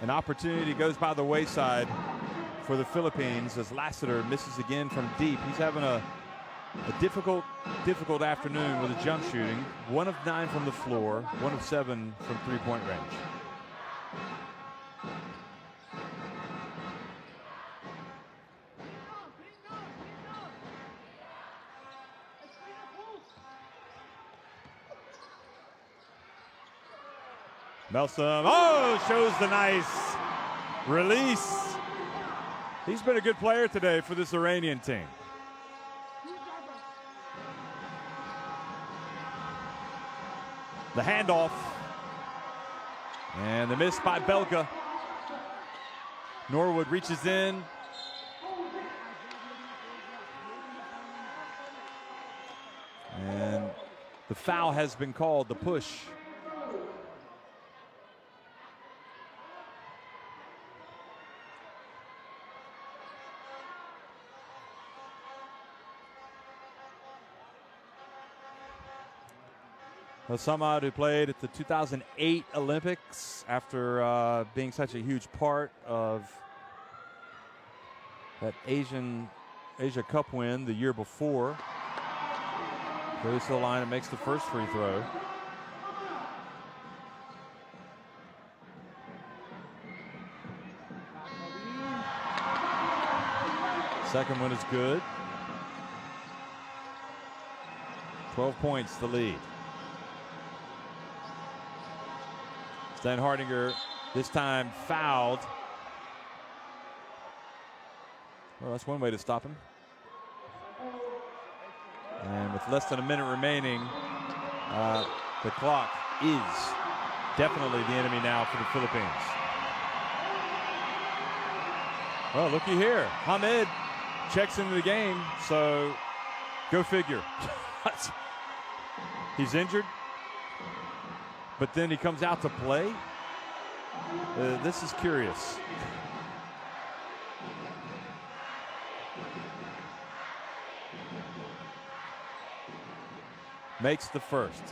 An opportunity goes by the wayside for the Philippines as Lassiter misses again from deep. He's having a difficult afternoon with the jump shooting. 1 of 9 from the floor, 1 of 7 from three-point range. Melson, shows the nice release. He's been a good player today for this Iranian team. The handoff. And the miss by Belka. Norwood reaches in. And the foul has been called, the push. Samad, who played at the 2008 Olympics after being such a huge part of that Asia Cup win the year before, goes to the line and makes the first free throw. Second one is good. 12 points, the lead. Stan Hardinger this time fouled. Well, that's one way to stop him. And with less than a minute remaining, the clock is definitely the enemy now for the Philippines. Well, looky here. Hamed checks into the game, so go figure. He's injured, but then he comes out to play. This is curious. Makes the first.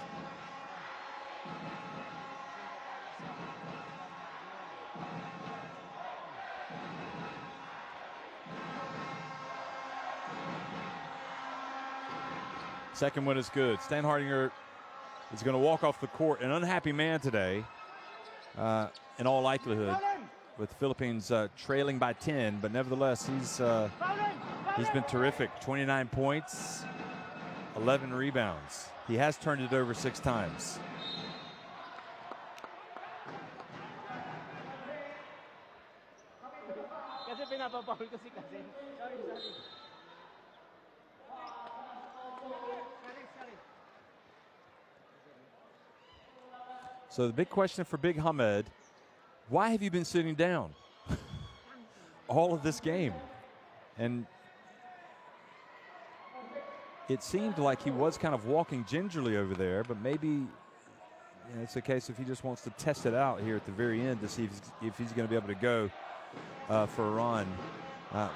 Second one is good. Stan Hardinger is going to walk off the court, an unhappy man today, in all likelihood, with the Philippines trailing by 10. But nevertheless, he's been terrific. 29 points, 11 rebounds. He has turned it over 6 times. So the big question for Big Hamed, why have you been sitting down all of this game? And it seemed like he was kind of walking gingerly over there, but maybe it's a case if he just wants to test it out here at the very end to see if he's going to be able to go for Iran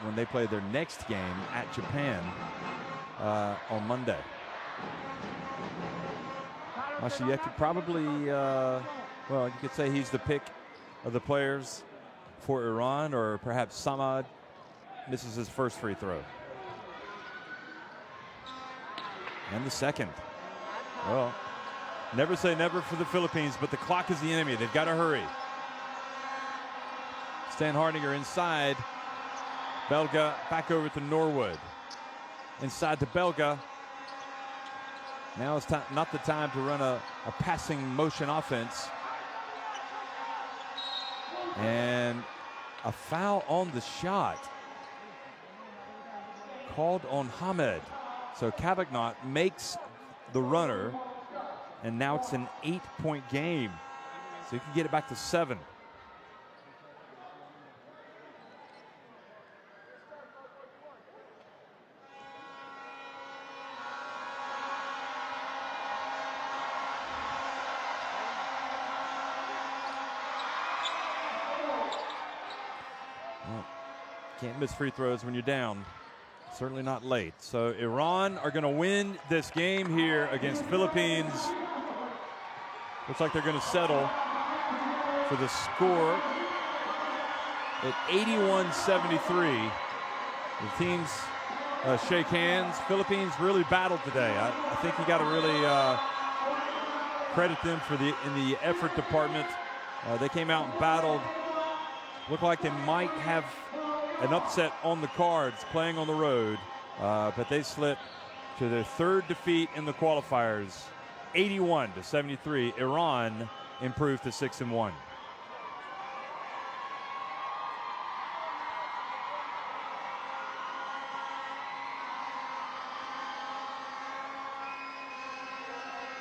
when they play their next game at Japan on Monday. Mashieki probably, well, you could say he's the pick of the players for Iran, or perhaps Samad misses his first free throw. And the second. Well, never say never for the Philippines, but the clock is the enemy. They've got to hurry. Stan Hardinger inside. Belka back over to Norwood. Inside to Belka. Now it's not the time to run a passing motion offense. And a foul on the shot called on Hamed. So Cavagnat makes the runner, and now it's an 8-point game. So you can get it back to 7. Can't miss free throws when you're down. Certainly not late. So Iran are going to win this game here against Philippines. Looks like they're going to settle for the score at 81-73. The teams shake hands. Philippines really battled today. I think you got to really credit them for in the effort department. They came out and battled. Looked like they might have an upset on the cards playing on the road, but they slipped to their 3rd defeat in the qualifiers, 81-73. Iran improved to 6-1.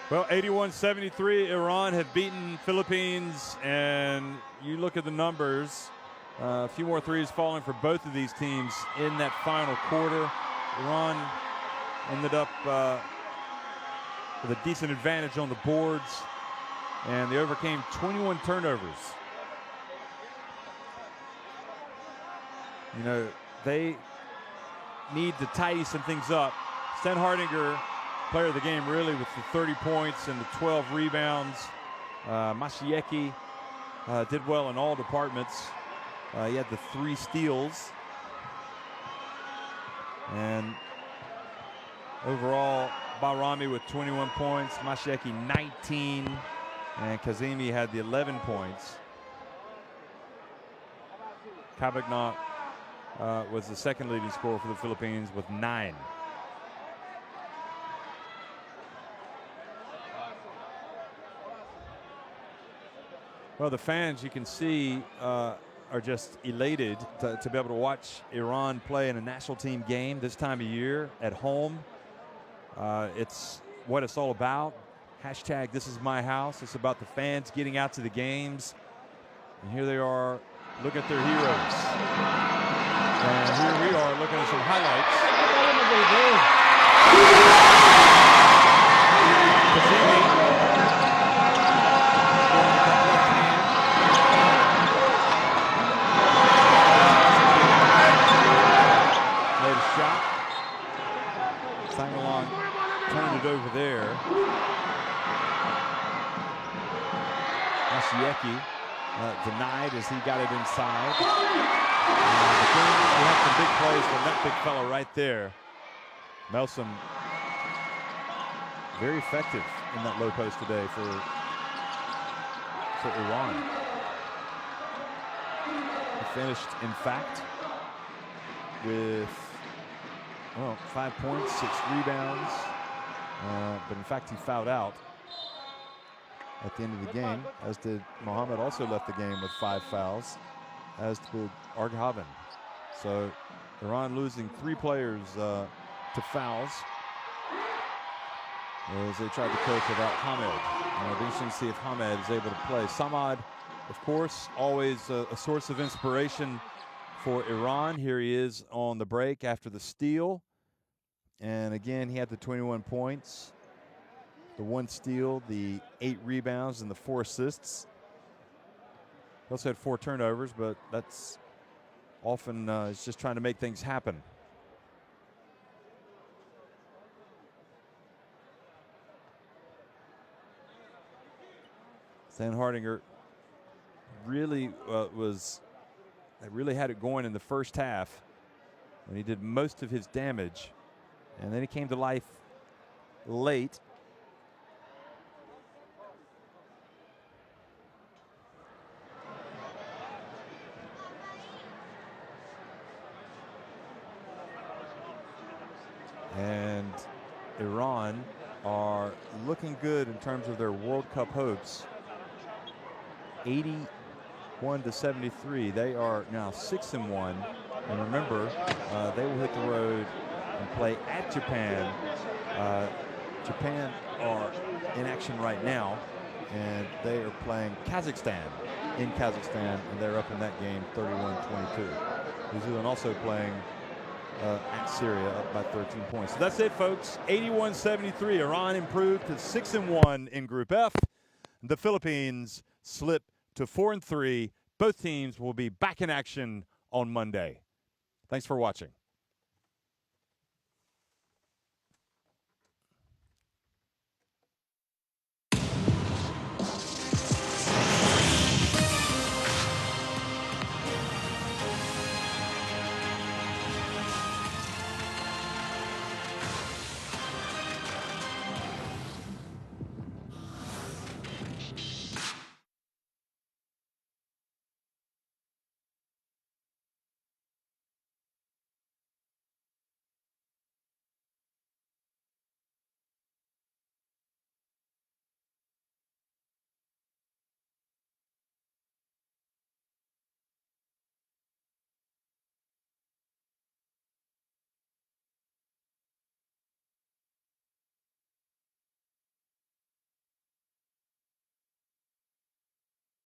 Well, 81-73, Iran have beaten Philippines, and you look at the numbers, a few more threes falling for both of these teams in that final quarter. Iran ended up with a decent advantage on the boards, and they overcame 21 turnovers. You know, they need to tidy some things up. Sten Hardinger, player of the game really, with the 30 points and the 12 rebounds. Mashieki did well in all departments. He had the 3 steals. And overall, Bahrami with 21 points, Mashieki 19, and Kazemi had the 11 points. Kabagna was the second leading scorer for the Philippines with 9. Well, the fans, you can see, are just elated to be able to watch Iran play in a national team game this time of year at home. It's what it's all about. Hashtag this is my house. It's about the fans getting out to the games. And here they are. Look at their heroes. And here we are looking at some highlights. Made a shot. Sangalong turned it over there. Mashieki denied as he got it inside. We have some big plays from that big fella right there. Melsom, very effective in that low post today for Iran. He finished, in fact, with 5 points, 6 rebounds. But in fact, he fouled out at the end of the game, as did Mohammed. Also left the game with 5 fouls, as did Arghavan. So Iran losing 3 players to fouls as they tried to cope without Hamed. It'll be interesting to see if Hamed is able to play. Samad, of course, always a source of inspiration for Iran. Here he is on the break after the steal. And again, he had the 21 points, the 1 steal, the 8 rebounds, and the 4 assists. He also had 4 turnovers, but that's often it's just trying to make things happen. Stan Hardinger really really had it going in the first half when he did most of his damage, and then he came to life late. And Iran are looking good in terms of their World Cup hopes. 81-73. They are now 6-1. And remember, they will hit the road and play at Japan. Japan are in action right now, and they are playing Kazakhstan in Kazakhstan, and they're up in that game 31-22. New Zealand also playing at Syria, up by 13 points. So that's it, folks. 81-73. Iran improved to 6-1 in Group F. The Philippines slip to 4-3. Both teams will be back in action on Monday. Thanks for watching.